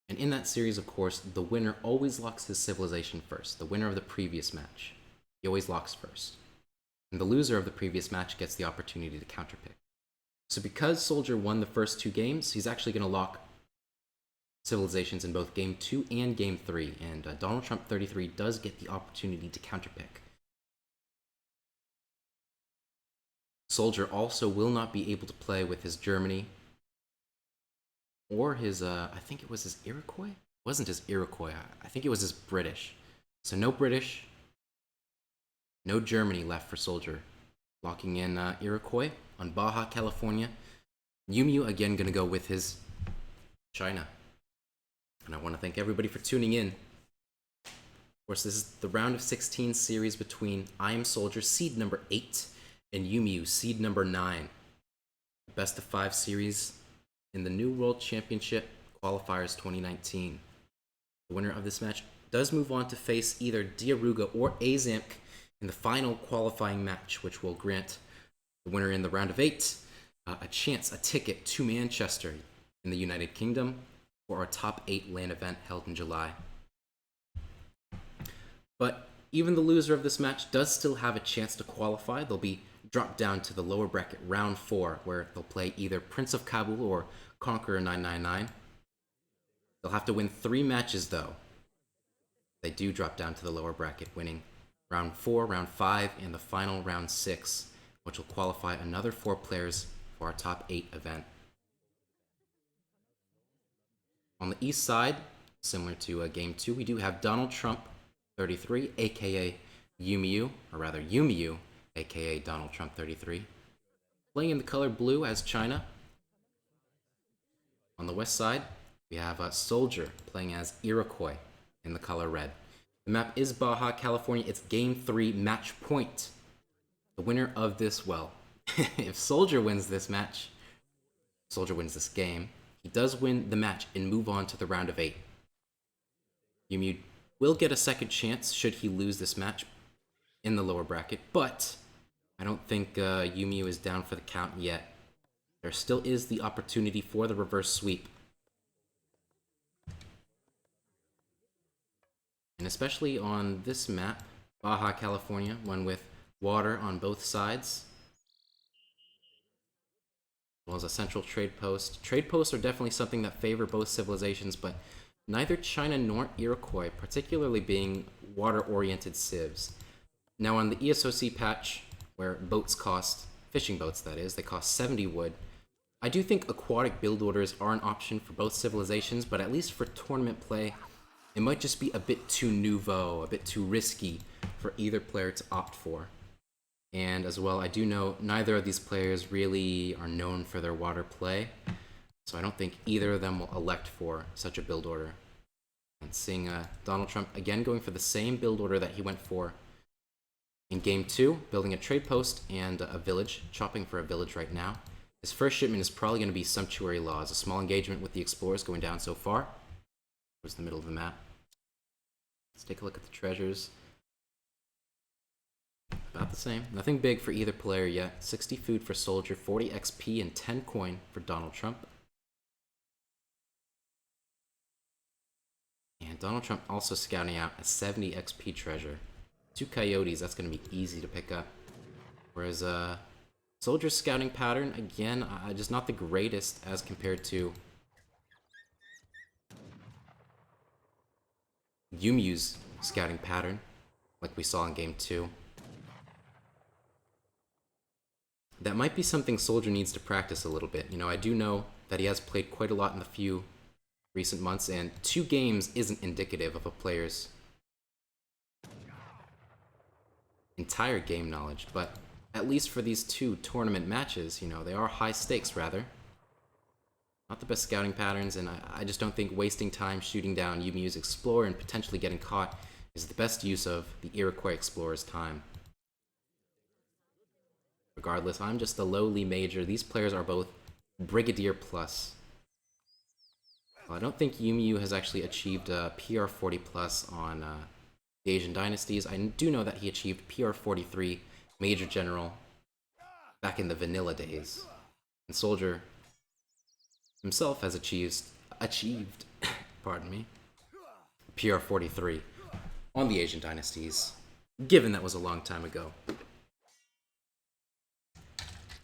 And in that series, of course, the winner always locks his civilization first. The winner of the previous match. He always locks first. And the loser of the previous match gets the opportunity to counterpick. So because Soldier won the first 2 games, he's actually going to lock civilizations in both game 2 and game 3, and Donald Trump 33 does get the opportunity to counterpick. Soldier also will not be able to play with his Germany or his I think it was his Iroquois? It wasn't his Iroquois, I think it was his British. So no British, no Germany left for Soldier. Locking in Iroquois on Baja, California. Umeu again gonna go with his China. And I want to thank everybody for tuning in. Of course, this is the round of 16 series between IAmSoldieR seed number 8 and Umeu seed number 9. Best of 5 series in the New World Championship Qualifiers 2019. The winner of this match does move on to face either Diaruga or Azamk in the final qualifying match, which will grant the winner in the round of 8 a ticket to Manchester in the United Kingdom for our top 8 LAN event held in July. But even the loser of this match does still have a chance to qualify. They'll be dropped down to the lower bracket round 4, where they'll play either Prince of Kabul or Conqueror 999. They'll have to win 3 matches though. They do drop down to the lower bracket, winning round 4, round 5, and the final round 6, which will qualify another 4 players for our top 8 event. On the east side, similar to game 2, we do have Donald Trump 33, aka Umeu, or rather Umeu, aka Donald Trump 33, playing in the color blue as China. On the west side, we have AoE3 playing as Iroquoise in the color red. The map is Baja, California. It's game 3, match point. The winner of this, well, if AoE3 wins this match, AoE3 wins this game, he does win the match and move on to the round of 8. Umeu will get a second chance should he lose this match in the lower bracket, but I don't think Umeu is down for the count yet. There still is the opportunity for the reverse sweep. And especially on this map, Baja, California, one with water on both sides, as well as a central trade post. Trade posts are definitely something that favor both civilizations, but neither China nor Iroquoise, particularly being water-oriented civs. Now on the ESOC patch, where boats cost, fishing boats that is, they cost 70 wood, I do think aquatic build orders are an option for both civilizations, but at least for tournament play, it might just be a bit too nouveau, a bit too risky for either player to opt for. And as well, I do know neither of these players really are known for their water play, so I don't think either of them will elect for such a build order. And seeing Donald Trump again going for the same build order that he went for in game 2, building a trade post and a village, chopping for a village right now. His first shipment is probably going to be Sumptuary Laws, a small engagement with the explorers going down so far. Towards the middle of the map. Let's take a look at the treasures. About the same. Nothing big for either player yet. 60 food for AoE3, 40 XP, and 10 coin for Donald Trump. And Donald Trump also scouting out a 70 XP treasure. 2 coyotes, that's going to be easy to pick up. Whereas AoE3's scouting pattern, again, just not the greatest as compared to Umeu's scouting pattern, like we saw in game 2. That might be something AoE3 needs to practice a little bit. You know, I do know that he has played quite a lot in the few recent months, and 2 games isn't indicative of a player's entire game knowledge, but at least for these 2 tournament matches, you know, they are high stakes rather. Not the best scouting patterns, and I just don't think wasting time shooting down Umeu's explorer and potentially getting caught is the best use of the Iroquois explorer's time. Regardless, I'm just a lowly major. These players are both Brigadier plus. Well, I don't think Umeu has actually achieved PR 40 plus on the Asian dynasties. I do know that he achieved PR 43 Major General back in the vanilla days. And AoE3 himself has achieved pardon me, PR 43 on the Asian dynasties, given that was a long time ago.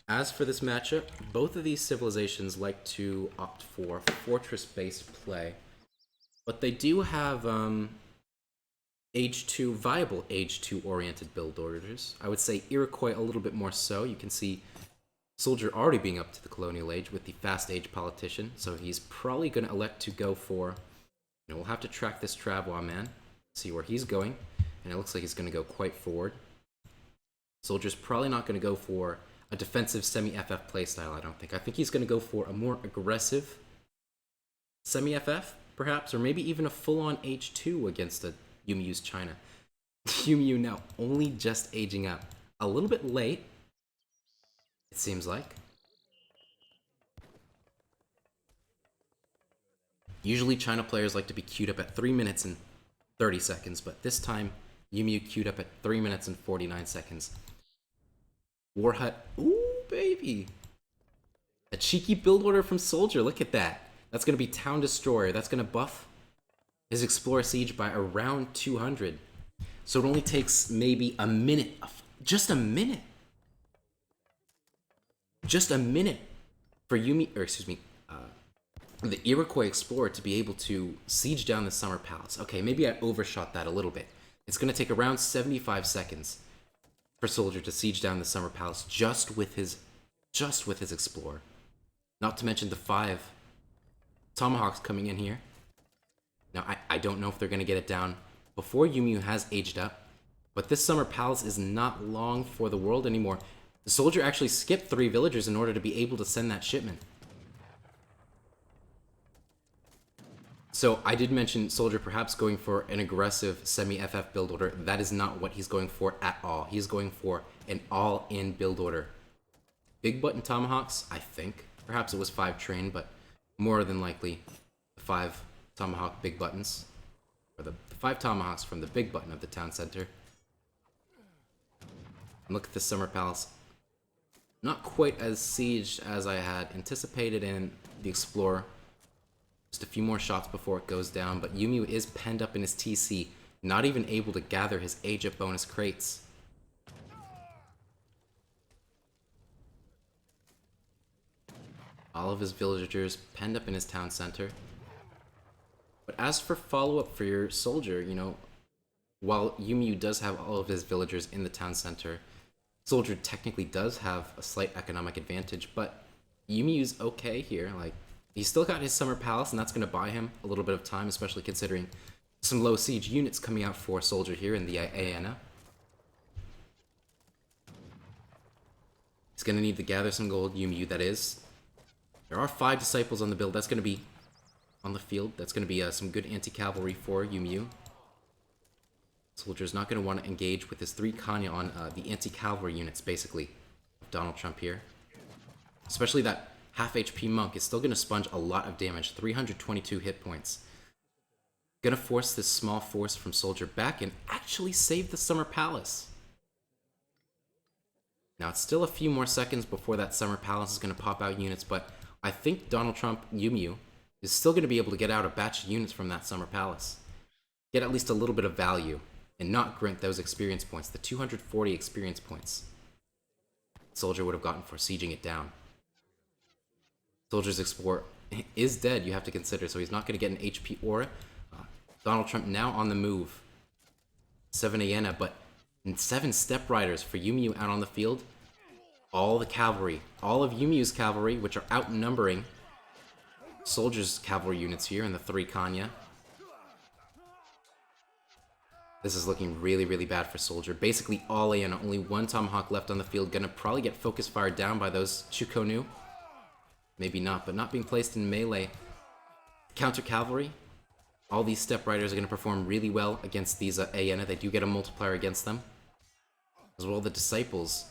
As for this matchup, both of these civilizations like to opt for fortress-based play, but they do have viable Age 2 oriented build orders. I would say Iroquois a little bit more so. You can see AoE3 already being up to the colonial age with the fast age politician, so he's probably going to elect to go for, you know, we'll have to track this Travois man, see where he's going, and it looks like he's going to go quite forward. AoE3's probably not going to go for a defensive semi-FF playstyle, I don't think. I think he's going to go for a more aggressive semi-FF, perhaps, or maybe even a full-on H2 against a Umeu's China. Umeu now only just aging up. A little bit late, it seems like. Usually China players like to be queued up at 3 minutes and 30 seconds, but this time Umeu queued up at 3 minutes and 49 seconds. War Hut, ooh baby! A cheeky build order from Soldier, look at that. That's gonna be Town Destroyer, that's gonna buff his Explorer Siege by around 200. So it only takes maybe a minute, just a minute. Just a minute for the Iroquois Explorer to be able to siege down the Summer Palace. Okay, maybe I overshot that a little bit. It's going to take around 75 seconds for Soldier to siege down the Summer Palace just with his Explorer. Not to mention the 5 Tomahawks coming in here. Now, I don't know if they're going to get it down before Umeu has aged up, but this Summer Palace is not long for the world anymore. The Soldier actually skipped 3 villagers in order to be able to send that shipment. So I did mention Soldier perhaps going for an aggressive semi-FF build order. That is not what he's going for at all. He's going for an all-in build order. Big button Tomahawks, I think. Perhaps it was 5 train, but more than likely 5 Tomahawk big buttons. Or the 5 Tomahawks from the big button of the town center. And look at the Summer Palace. Not quite as sieged as I had anticipated in the Explorer. Just a few more shots before it goes down, but Umeu is penned up in his TC, not even able to gather his age up bonus crates. All of his villagers penned up in his town center. But as for follow-up for your Soldier, you know, while Umeu does have all of his villagers in the town center, Soldier technically does have a slight economic advantage, but Umeu's okay here. Like, he's still got his Summer Palace, and that's going to buy him a little bit of time, especially considering some low siege units coming out for Soldier here in the Iana. He's going to need to gather some gold, Umeu, that is. There are 5 disciples on the build. That's going to be on the field. That's going to be some good anti-cavalry for Umeu. Soldier's not going to want to engage with his 3 Kanya on the anti-cavalry units, basically, of Donald Trump here. Especially that half HP monk is still going to sponge a lot of damage, 322 hit points. Going to force this small force from Soldier back and actually save the Summer Palace. Now, it's still a few more seconds before that Summer Palace is going to pop out units, but I think Donald Trump, Umeu, is still going to be able to get out a batch of units from that Summer Palace. Get at least a little bit of value, and not grant those experience points, the 240 experience points Soldier would have gotten for sieging it down. Soldier's Explorer is dead, you have to consider, so he's not going to get an HP aura. Donald Trump now on the move. 7 Iana, but 7 Step Riders for Umeu out on the field. All the cavalry, all of Umeu's cavalry, which are outnumbering Soldier's cavalry units here in the 3 Kanya. This is looking really, really bad for Soldier. Basically all Iana, only 1 Tomahawk left on the field. Gonna probably get focus fired down by those Chukonu. Maybe not, but not being placed in melee. Counter cavalry. All these Step Riders are going to perform really well against these Iana. They do get a multiplier against them. As well, the Disciples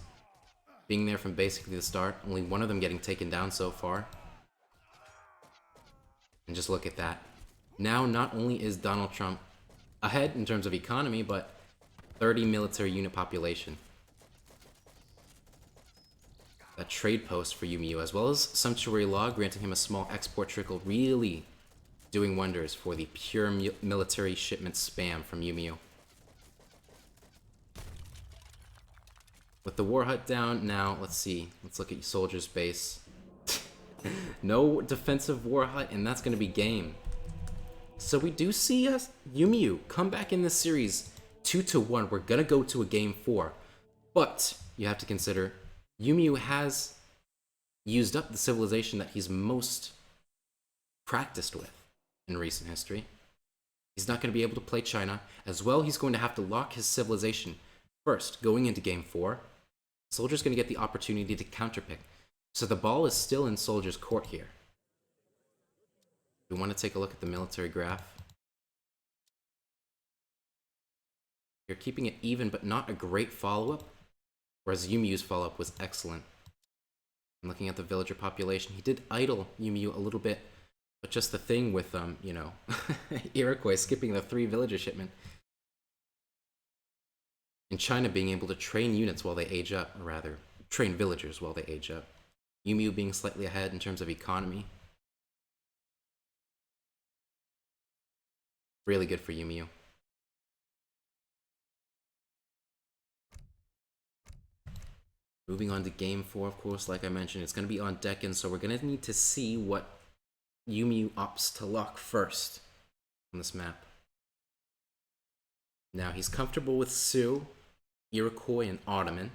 being there from basically the start. Only 1 of them getting taken down so far. And just look at that. Now, not only is Donald Trump ahead in terms of economy, but 30 military unit population. A trade post for Umeu, as well as Sumptuary Law, granting him a small export trickle, really doing wonders for the pure military shipment spam from Umeu. With the War Hut down, now, let's see. Let's look at Soldier's base. No defensive War Hut, and that's going to be game. So we do see Umeu come back in this series 2-1. We're going to go to a game 4. But you have to consider Umeu has used up the civilization that he's most practiced with in recent history. He's not going to be able to play China. As well, he's going to have to lock his civilization first, going into game 4. Soldier's going to get the opportunity to counterpick. So the ball is still in Soldier's court here. We want to take a look at the military graph. You're keeping it even, but not a great follow-up. Whereas Umeu's follow-up was excellent. And looking at the villager population, he did idle Umeu a little bit But just the thing with, you know, Iroquois skipping the 3 villager shipment, and China being able to train units while they age up, or rather, train villagers while they age up. Umeu being slightly ahead in terms of economy. Really good for Umeu. Moving on to game 4, of course, like I mentioned, it's going to be on Deccan, so we're going to need to see what Umeu opts to lock first on this map. Now, he's comfortable with Sioux, Iroquois, and Ottoman.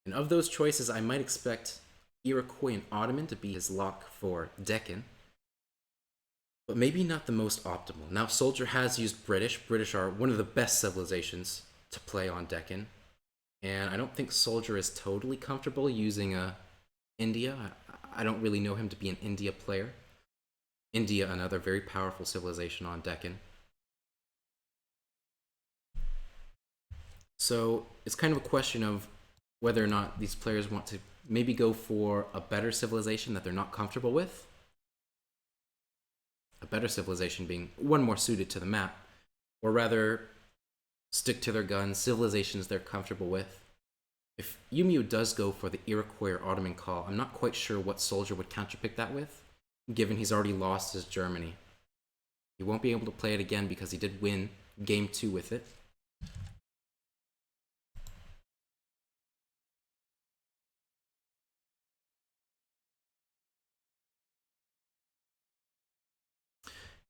And of those choices, I might expect Iroquois and Ottoman to be his lock for Deccan. But maybe not the most optimal. Now, Soldier has used British. British are one of the best civilizations to play on Deccan. And I don't think Soldier is totally comfortable using India. I don't really know him to be an India player. India, another very powerful civilization on Deccan. So it's kind of a question of whether or not these players want to maybe go for a better civilization that they're not comfortable with. A better civilization being one more suited to the map, or rather stick to their guns, civilizations they're comfortable with. If Umeu does go for the Iroquois or Ottoman call, I'm not quite sure what Soldier would counterpick that with, given he's already lost his Germany. He won't be able to play it again because he did win game 2 with it.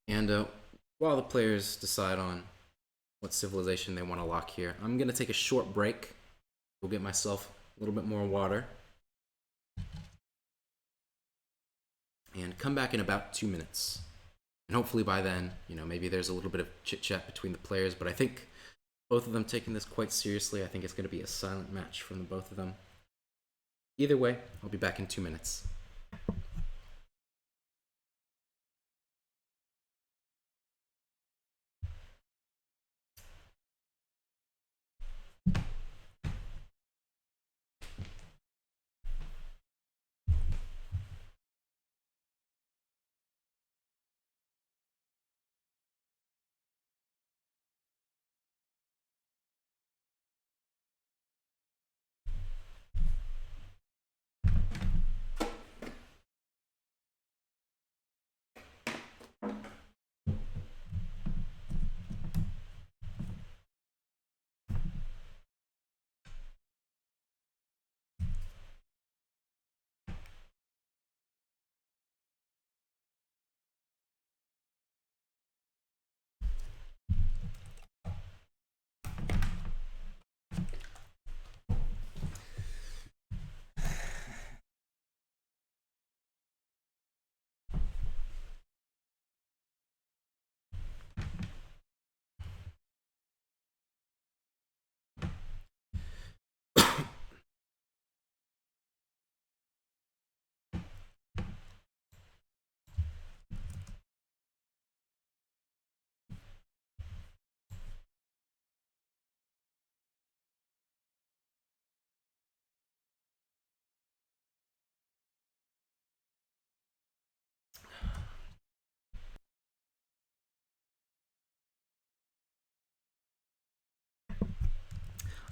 And while the players decide on what civilization they want to lock here, I'm going to take a short break. Go get myself a little bit more water. And come back in about 2 minutes. And hopefully by then, you know, maybe there's a little bit of chit-chat between the players, but I think both of them taking this quite seriously. I think it's going to be a silent match from the both of them. Either way, I'll be back in 2 minutes.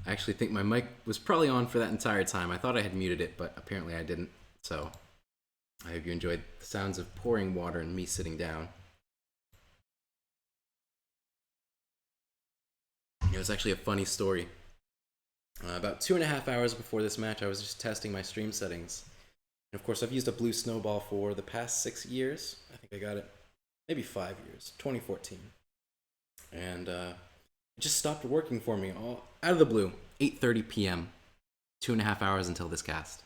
I actually think my mic was probably on for that entire time. I thought I had muted it, but apparently I didn't. So I hope you enjoyed the sounds of pouring water and me sitting down. It was actually a funny story. About 2.5 hours before this match, I was just testing my stream settings. And of course, I've used a blue snowball for the past 6 years. I think I got it maybe 5 years, 2014. And it just stopped working for me all out of the blue. 8:30 p.m. 2.5 hours until this cast.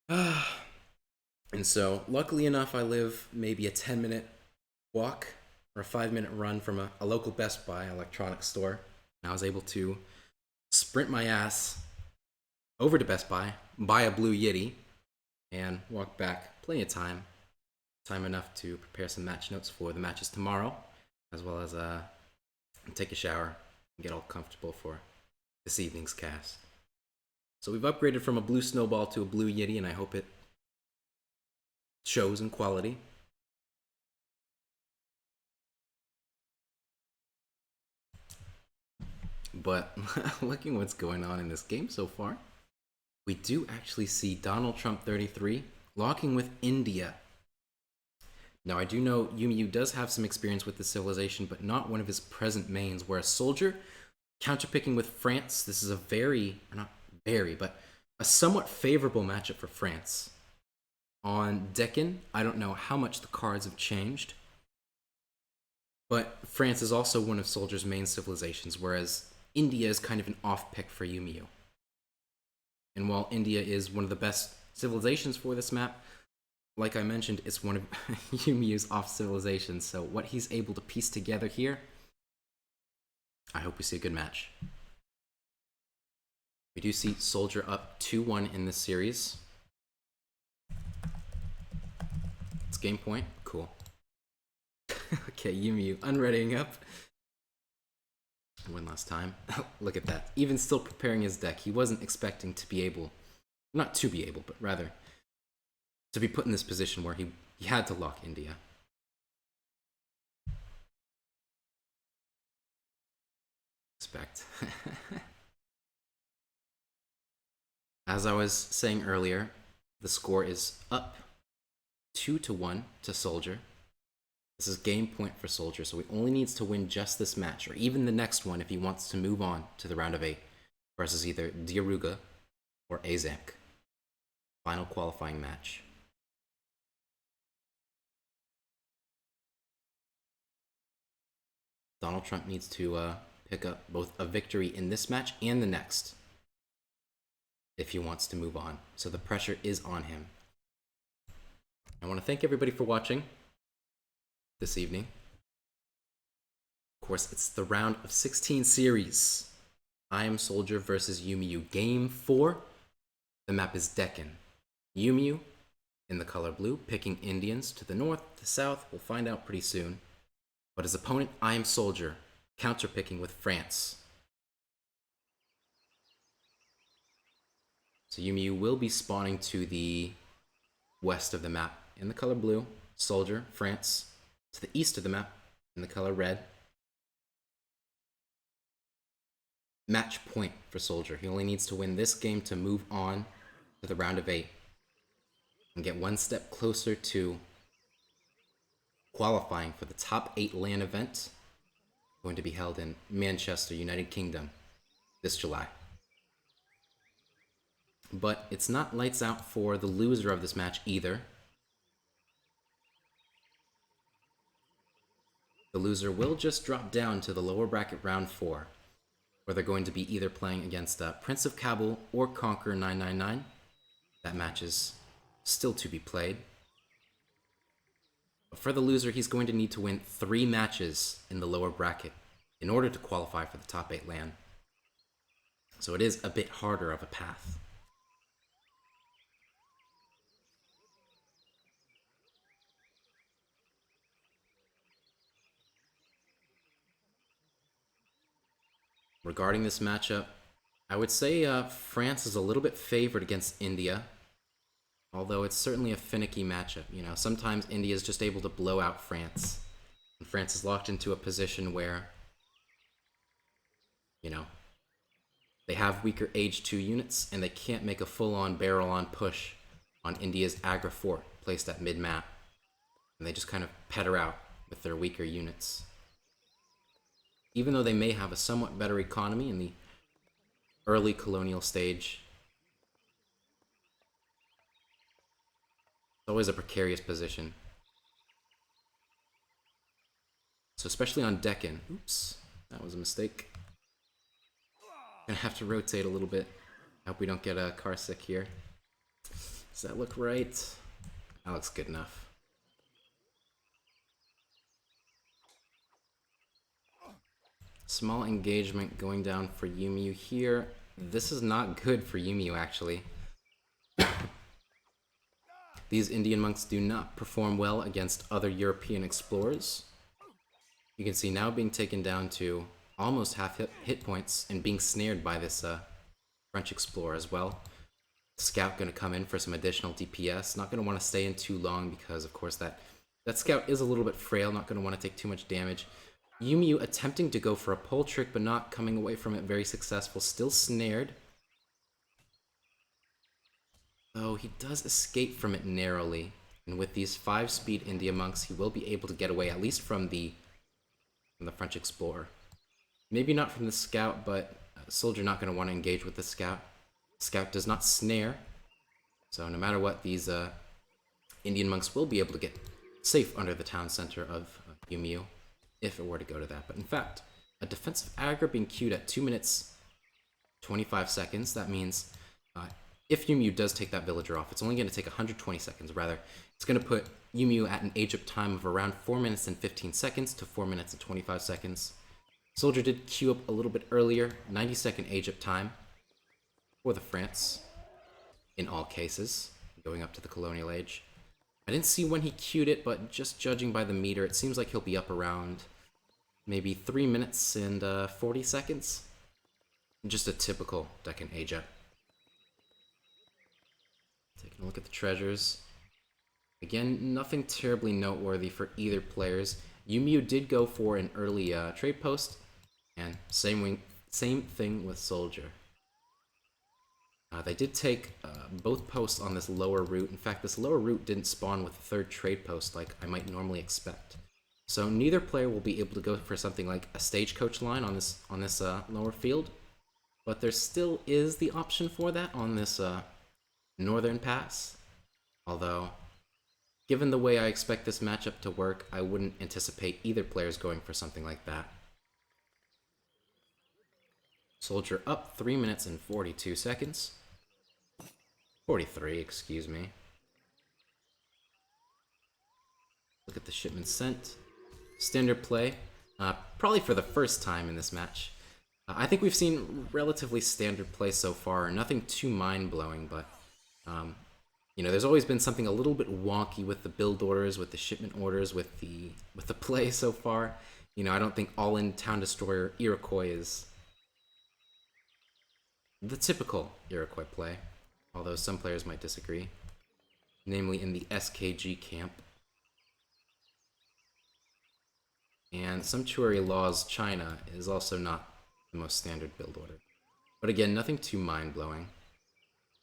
And so, luckily enough, I live maybe a 10-minute walk or a 5-minute run from a local Best Buy electronics store. And I was able to sprint my ass over to Best Buy, buy a blue Yeti, and walk back. Plenty of time. Time enough to prepare some match notes for the matches tomorrow, as well as take a shower and get all comfortable for this evening's cast. So we've upgraded from a blue snowball to a blue Yeti, and I hope it shows in quality. But looking what's going on in this game so far, we do actually see Donald Trump 33 locking with India. Now, I do know Umeu does have some experience with the civilization, but not one of his present mains, whereas Soldier, counterpicking with France, this is a but a somewhat favorable matchup for France. On Deccan, I don't know how much the cards have changed, but France is also one of Soldier's main civilizations, whereas India is kind of an off-pick for Umeu. And while India is one of the best civilizations for this map, like I mentioned, it's one of Umeu's off civilizations, so what he's able to piece together here, I hope we see a good match. We do see Soldier up 2-1 in this series. It's game point. Cool. Okay, Umeu unreadying up. One last time. Look at that. Even still preparing his deck, he wasn't expecting to be able, not to be able, but rather to be put in this position where he had to lock India. Expect. As I was saying earlier, the score is up 2-1 to Soldier. This is game point for Soldier, so he only needs to win just this match, or even the next one if he wants to move on to the round of 8 versus either Diaruga or ESOC. Final qualifying match. Donald Trump needs to pick up both a victory in this match and the next if he wants to move on. So the pressure is on him. I want to thank everybody for watching this evening. Of course, it's the round of 16 series. IAmSoldieR versus Umeu. Game 4. The map is Deccan. Umeu in the color blue, picking Indians to the north, the south. We'll find out pretty soon. But his opponent, IAmSoldieR, counterpicking with France. So Umeu will be spawning to the west of the map in the color blue. Soldier, France, to the east of the map in the color red. Match point for Soldier. He only needs to win this game to move on to the round of 8 and get one step closer to qualifying for the top 8 LAN event going to be held in Manchester, United Kingdom this July. But it's not lights out for the loser of this match either. The loser will just drop down to the lower bracket round 4, where they're going to be either playing against Prince of Kabul or Conqueror 999. That match is still to be played. But for the loser, he's going to need to win 3 matches in the lower bracket in order to qualify for the top 8 LAN. So it is a bit harder of a path. Regarding this matchup, I would say France is a little bit favored against India, although it's certainly a finicky matchup. You know, sometimes India is just able to blow out France, and France is locked into a position where, you know, they have weaker Age 2 units, and they can't make a full-on barrel-on push on India's Agra fort placed at mid-map, and they just kind of petter out with their weaker units. Even though they may have a somewhat better economy in the early colonial stage, it's always a precarious position. So especially on Deccan, oops, that was a mistake. Gonna have to rotate a little bit. I hope we don't get a car sick here. Does that look right? That looks good enough. Small engagement going down for Umeu here. This is not good for Umeu, actually. These Indian monks do not perform well against other European explorers. You can see now being taken down to almost half hit points and being snared by this French explorer as well. Scout going to come in for some additional DPS. Not going to want to stay in too long because, of course, that scout is a little bit frail. Not going to want to take too much damage. Umeu attempting to go for a pole trick, but not coming away from it very successful. Still snared. Though he does escape from it narrowly. And with these 5-speed India monks, he will be able to get away, at least from the French explorer. Maybe not from the scout, but soldier not going to want to engage with the scout. Scout does not snare. So no matter what, these Indian monks will be able to get safe under the town center of Umeu, if it were to go to that. But in fact, a defensive aggro being queued at 2 minutes 25 seconds. That means if Umeu does take that villager off, it's only going to take 120 seconds. Rather, it's going to put Umeu at an age up time of around 4 minutes and 15 seconds to 4 minutes and 25 seconds. Soldier did queue up a little bit earlier, 90-second age up time for the France, in all cases, going up to the colonial age. I didn't see when he queued it, but just judging by the meter, it seems like he'll be up around maybe 3 minutes and 40 seconds. Just a typical Deccan age up. Taking a look at the treasures. Again, nothing terribly noteworthy for either players. Umeu did go for an early trade post, and same thing with Soldier. They did take both posts on this lower route. In fact, this lower route didn't spawn with a third trade post like I might normally expect. So neither player will be able to go for something like a stagecoach line on this lower field, but there still is the option for that on this northern pass. Although, given the way I expect this matchup to work, I wouldn't anticipate either players going for something like that. Soldier up 3 minutes and 42 seconds. 43, excuse me. Look at the shipment sent. Standard play, probably for the first time in this match. I think we've seen relatively standard play so far. Nothing too mind-blowing, but you know, there's always been something a little bit wonky with the build orders, with the shipment orders, with the play so far. You know, I don't think all-in Town Destroyer Iroquois is the typical Iroquois play, although some players might disagree, namely in the SKG camp. And Sumptuary Laws China is also not the most standard build order. But again, nothing too mind-blowing.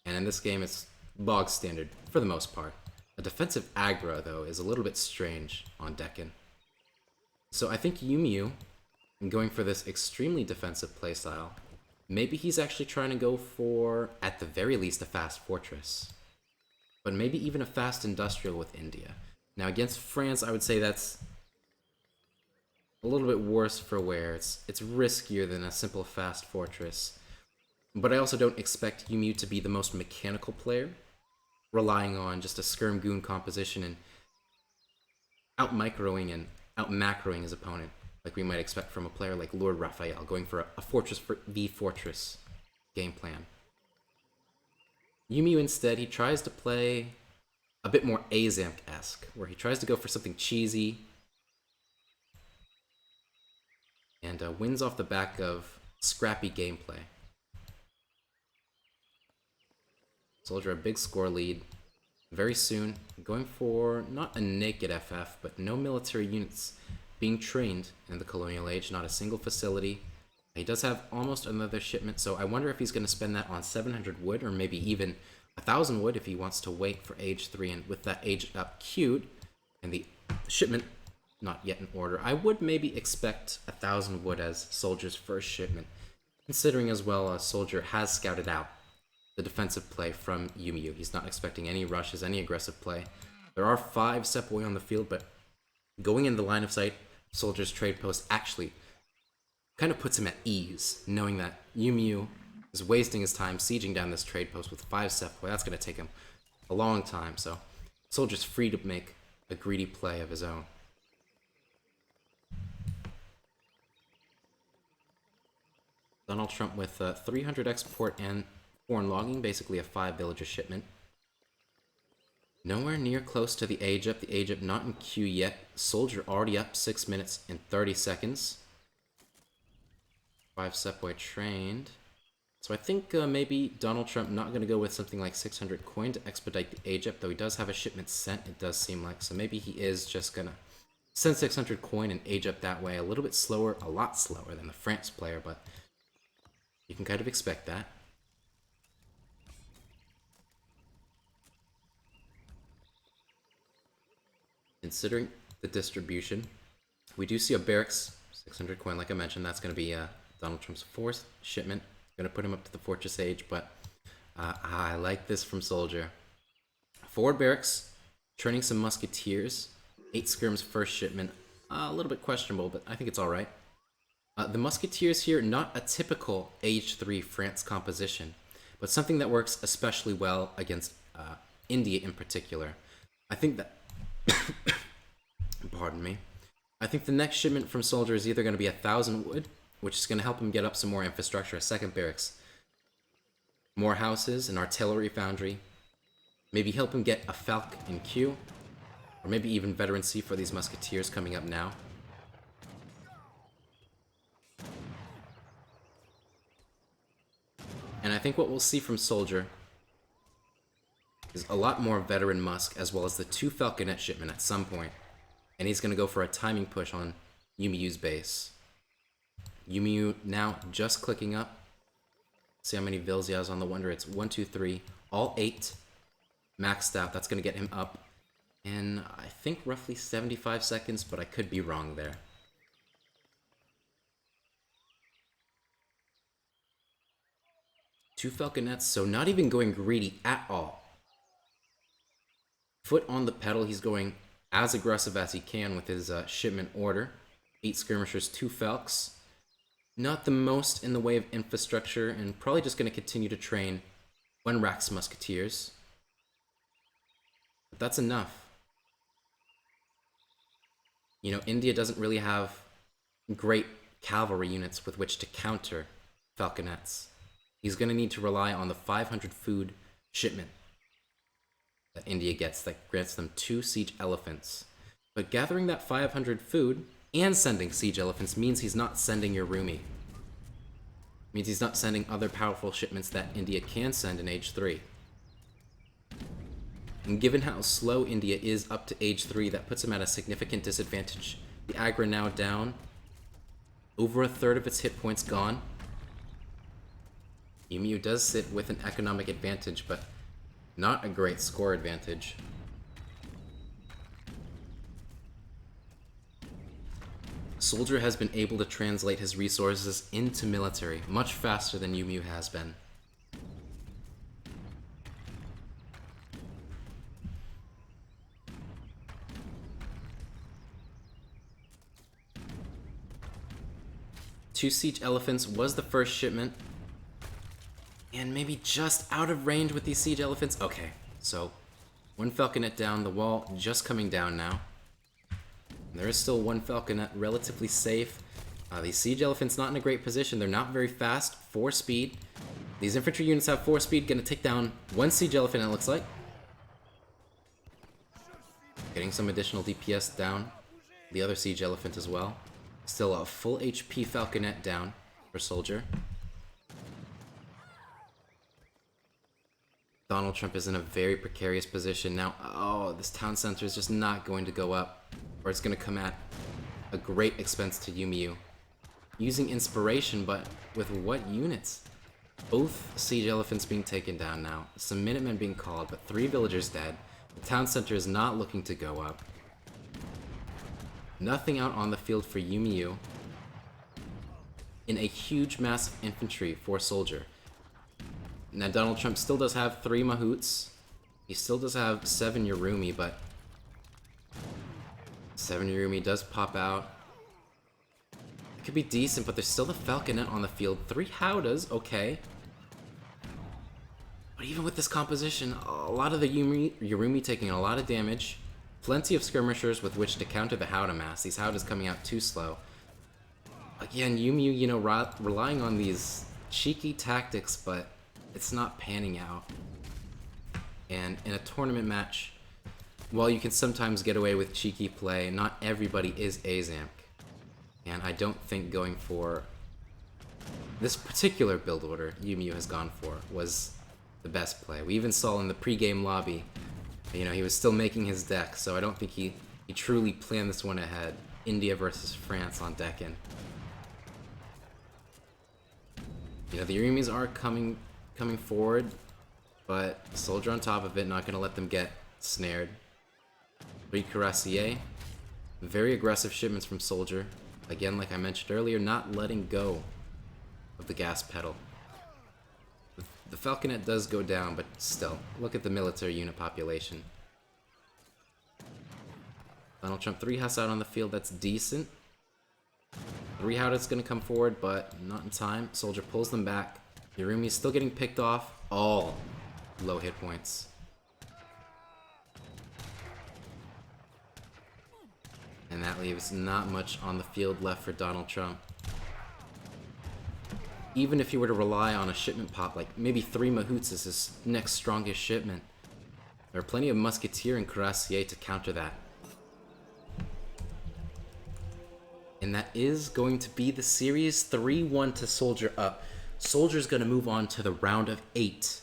And in this game, it's bog standard for the most part. A defensive aggro, though, is a little bit strange on Deccan. So I think Umeu, in going for this extremely defensive playstyle, maybe he's actually trying to go for, at the very least, a fast fortress. But maybe even a fast industrial with India. Now, against France, I would say that's a little bit worse for wear. It's riskier than a simple fast fortress. But I also don't expect Umeu to be the most mechanical player, relying on just a skirm goon composition and out-microing and out-macroing his opponent, like we might expect from a player like Lord Raphael, going for a fortress v fortress game plan. Umeu instead, he tries to play a bit more AoE3-esque, where he tries to go for something cheesy and wins off the back of scrappy gameplay. Soldier a big score lead very soon, going for not a naked FF, but no military units being trained in the colonial age, not a single facility. He does have almost another shipment, so I wonder if he's going to spend that on 700 wood, or maybe even 1,000 wood if he wants to wait for age 3, and with that age up queued, and the shipment not yet in order, I would maybe expect 1,000 wood as Soldier's first shipment, considering as well Soldier has scouted out the defensive play from Umeu. He's not expecting any rushes, any aggressive play. There are 5 Sepoy on the field, but going in the line of sight, Soldier's trade post actually kind of puts him at ease, knowing that Umeu is wasting his time sieging down this trade post with 5 Sepoy. That's going to take him a long time, so Soldier's free to make a greedy play of his own. Donald Trump with 300 export and foreign logging, basically a 5 villager shipment. Nowhere near close to the age up. The age up not in queue yet. Soldier already up 6 minutes and 30 seconds. 5 Sepoy trained. So I think maybe Donald Trump not going to go with something like 600 coin to expedite the age up, though he does have a shipment sent, it does seem like. So maybe he is just going to send 600 coin and age up that way. A little bit slower, a lot slower than the France player, but you can kind of expect that. Considering the distribution, we do see a barracks, 600 coin, like I mentioned. That's going to be Donald Trump's fourth shipment. Going to put him up to the Fortress Age, but I like this from Soldier. Forward barracks, training some musketeers. 8 scrims first shipment. A little bit questionable, but I think it's alright. The musketeers here, not a typical Age 3 France composition, but something that works especially well against India in particular. I think that... Pardon me. I think the next shipment from Soldier is either going to be 1,000 wood, which is going to help him get up some more infrastructure, a second barracks, more houses, an artillery foundry, maybe help him get a Falc in queue, or maybe even veterancy for these musketeers coming up now. And I think what we'll see from Soldier is a lot more veteran Musk, as well as the 2 Falconet shipment at some point. And he's going to go for a timing push on Umeu's base. Umeu now just clicking up. See how many vills he has on the Wonder. It's 1, 2, 3, all 8 maxed out. That's going to get him up in, I think, roughly 75 seconds, but I could be wrong there. Two Falconets, so not even going greedy at all. Foot on the pedal, he's going as aggressive as he can with his shipment order. 8 skirmishers, 2 Falcs. Not the most in the way of infrastructure, and probably just going to continue to train 1 Rax musketeers. But that's enough. You know, India doesn't really have great cavalry units with which to counter Falconets. He's going to need to rely on the 500 food shipment that India gets that grants them 2 siege elephants. But gathering that 500 food and sending siege elephants means he's not sending your Rumi. Means he's not sending other powerful shipments that India can send in Age 3. And given how slow India is up to Age 3, that puts him at a significant disadvantage. The aggro now down. Over a third of its hit points gone. Umeu does sit with an economic advantage, but not a great score advantage. Soldier has been able to translate his resources into military much faster than Umeu has been. Two siege elephants was the first shipment. And maybe just out of range with these siege elephants. Okay, so 1 Falconet down, the wall just coming down now. There is still 1 Falconet relatively safe. These siege elephants not in a great position. They're not very fast, 4 speed. These infantry units have 4 speed, gonna take down 1 siege elephant, it looks like. Getting some additional DPS down. The other siege elephant as well. Still a full HP Falconet down for Soldier. Donald Trump is in a very precarious position now. Oh, this town center is just not going to go up, or it's going to come at a great expense to Umeu. Using inspiration, but with what units? Both siege elephants being taken down now. Some Minutemen being called, but 3 villagers dead. The town center is not looking to go up. Nothing out on the field for Umeu. In a huge mass of infantry for Soldier. Now, Donald Trump still does have 3 Mahouts. He still does have 7 Yorumi, but 7 Yorumi does pop out. It could be decent, but there's still the Falconet on the field. 3 Howdas, okay. But even with this composition, a lot of the Yorumi taking a lot of damage. Plenty of skirmishers with which to counter the Howdah mass. These Howdas coming out too slow. Again, Umeu, you know, relying on these cheeky tactics, but it's not panning out. And in a tournament match, while you can sometimes get away with cheeky play, not everybody is AZAMC. And I don't think going for this particular build order Umeu has gone for was the best play. We even saw in the pre-game lobby, you know, he was still making his deck, so I don't think he You truly planned this one ahead. India versus France on Deccan. You know, the enemies are coming forward, but Soldier on top of it, not going to let them get snared. 3 Cuirassier. Very aggressive shipments from Soldier. Again, like I mentioned earlier, not letting go of the gas pedal. The Falconet does go down, but still, look at the military unit population. Donald Trump 3 House out on the field, that's decent. 3 Howdah's gonna come forward, but not in time. Soldier pulls them back. Yurumi's still getting picked off. All low hit points. And that leaves not much on the field left for Donald Trump. Even if you were to rely on a shipment pop, like maybe 3 Mahouts is his next strongest shipment, there are plenty of Musketeer and Cuirassier to counter that. And that is going to be the series. 3-1 to Soldier up. Soldier's going to move on to the round of 8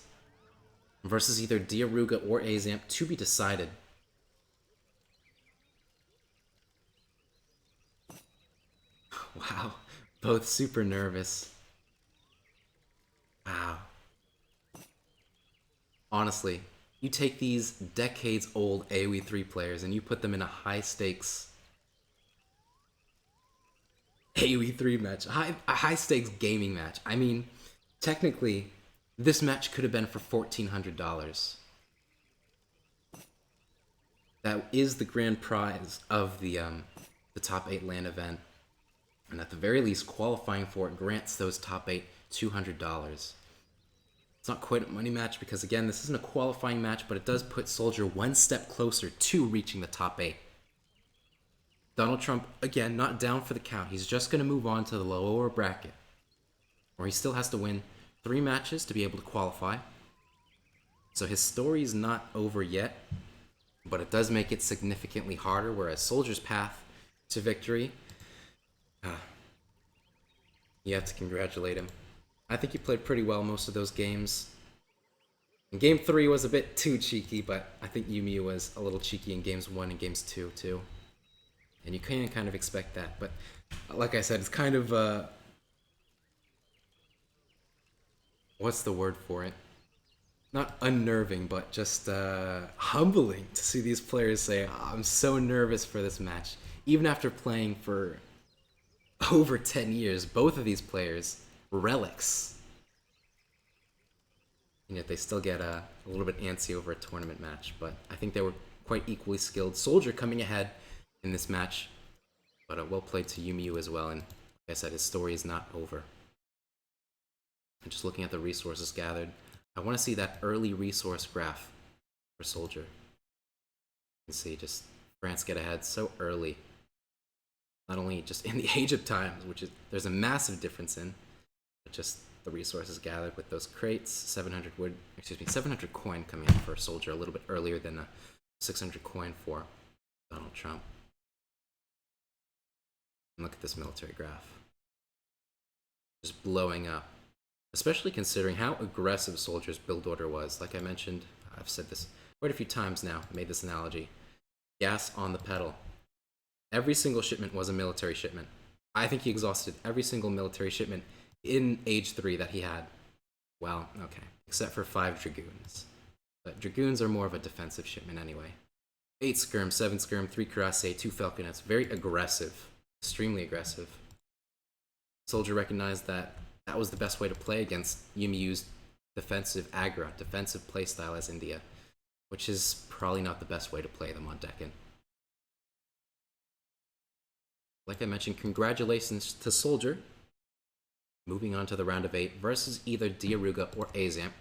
versus either Diaruga or Azamp, to be decided. Wow, both super nervous. Wow. Honestly, you take these decades-old AoE3 players and you put them in a high-stakes AoE3 match, a high-stakes gaming match. I mean, technically, this match could have been for $1,400. That is the grand prize of the top 8 LAN event. And at the very least, qualifying for it grants those top 8 $200. It's not quite a money match because, again, this isn't a qualifying match, but it does put Soldier one step closer to reaching the top 8. Donald Trump, again, not down for the count. He's just going to move on to the lower bracket, where he still has to win 3 matches to be able to qualify. So his story is not over yet, but it does make it significantly harder, whereas Soldier's path to victory, you have to congratulate him. I think he played pretty well most of those games. And Game 3 was a bit too cheeky, but I think Umeu was a little cheeky in Games 1 and Games 2 too. And you can kind of expect that, but like I said, it's kind of, what's the word for it? Not unnerving, but just humbling to see these players say, oh, I'm so nervous for this match. Even after playing for over 10 years, both of these players, relics. And yet they still get a little bit antsy over a tournament match, but I think they were quite equally skilled. Soldier coming ahead in this match, but well played to Umeu as well, and like I said, his story is not over. And just looking at the resources gathered, I want to see that early resource graph for Soldier. You can see just France get ahead so early. Not only just in the Age of Times, which is there's a massive difference in, but just the resources gathered with those crates, 700 coin coming in for Soldier, a little bit earlier than a 600 coin for Donald Trump. And look at this military graph. Just blowing up. Especially considering how aggressive Soldier's build order was. Like I mentioned, I've said this quite a few times now, made this analogy. Gas on the pedal. Every single shipment was a military shipment. I think he exhausted every single military shipment in Age 3 that he had. Well, okay, except for 5 Dragoons. But Dragoons are more of a defensive shipment anyway. 8 Skirm, 7 Skirm, 3 Cuirassier, 2 Falconets. Very aggressive. Extremely aggressive. Soldier recognized that that was the best way to play against Umeu's defensive aggro, defensive playstyle as India, which is probably not the best way to play them on Deccan. Like I mentioned, congratulations to Soldier. Moving on to the round of 8 versus either Diaruga or Azamp.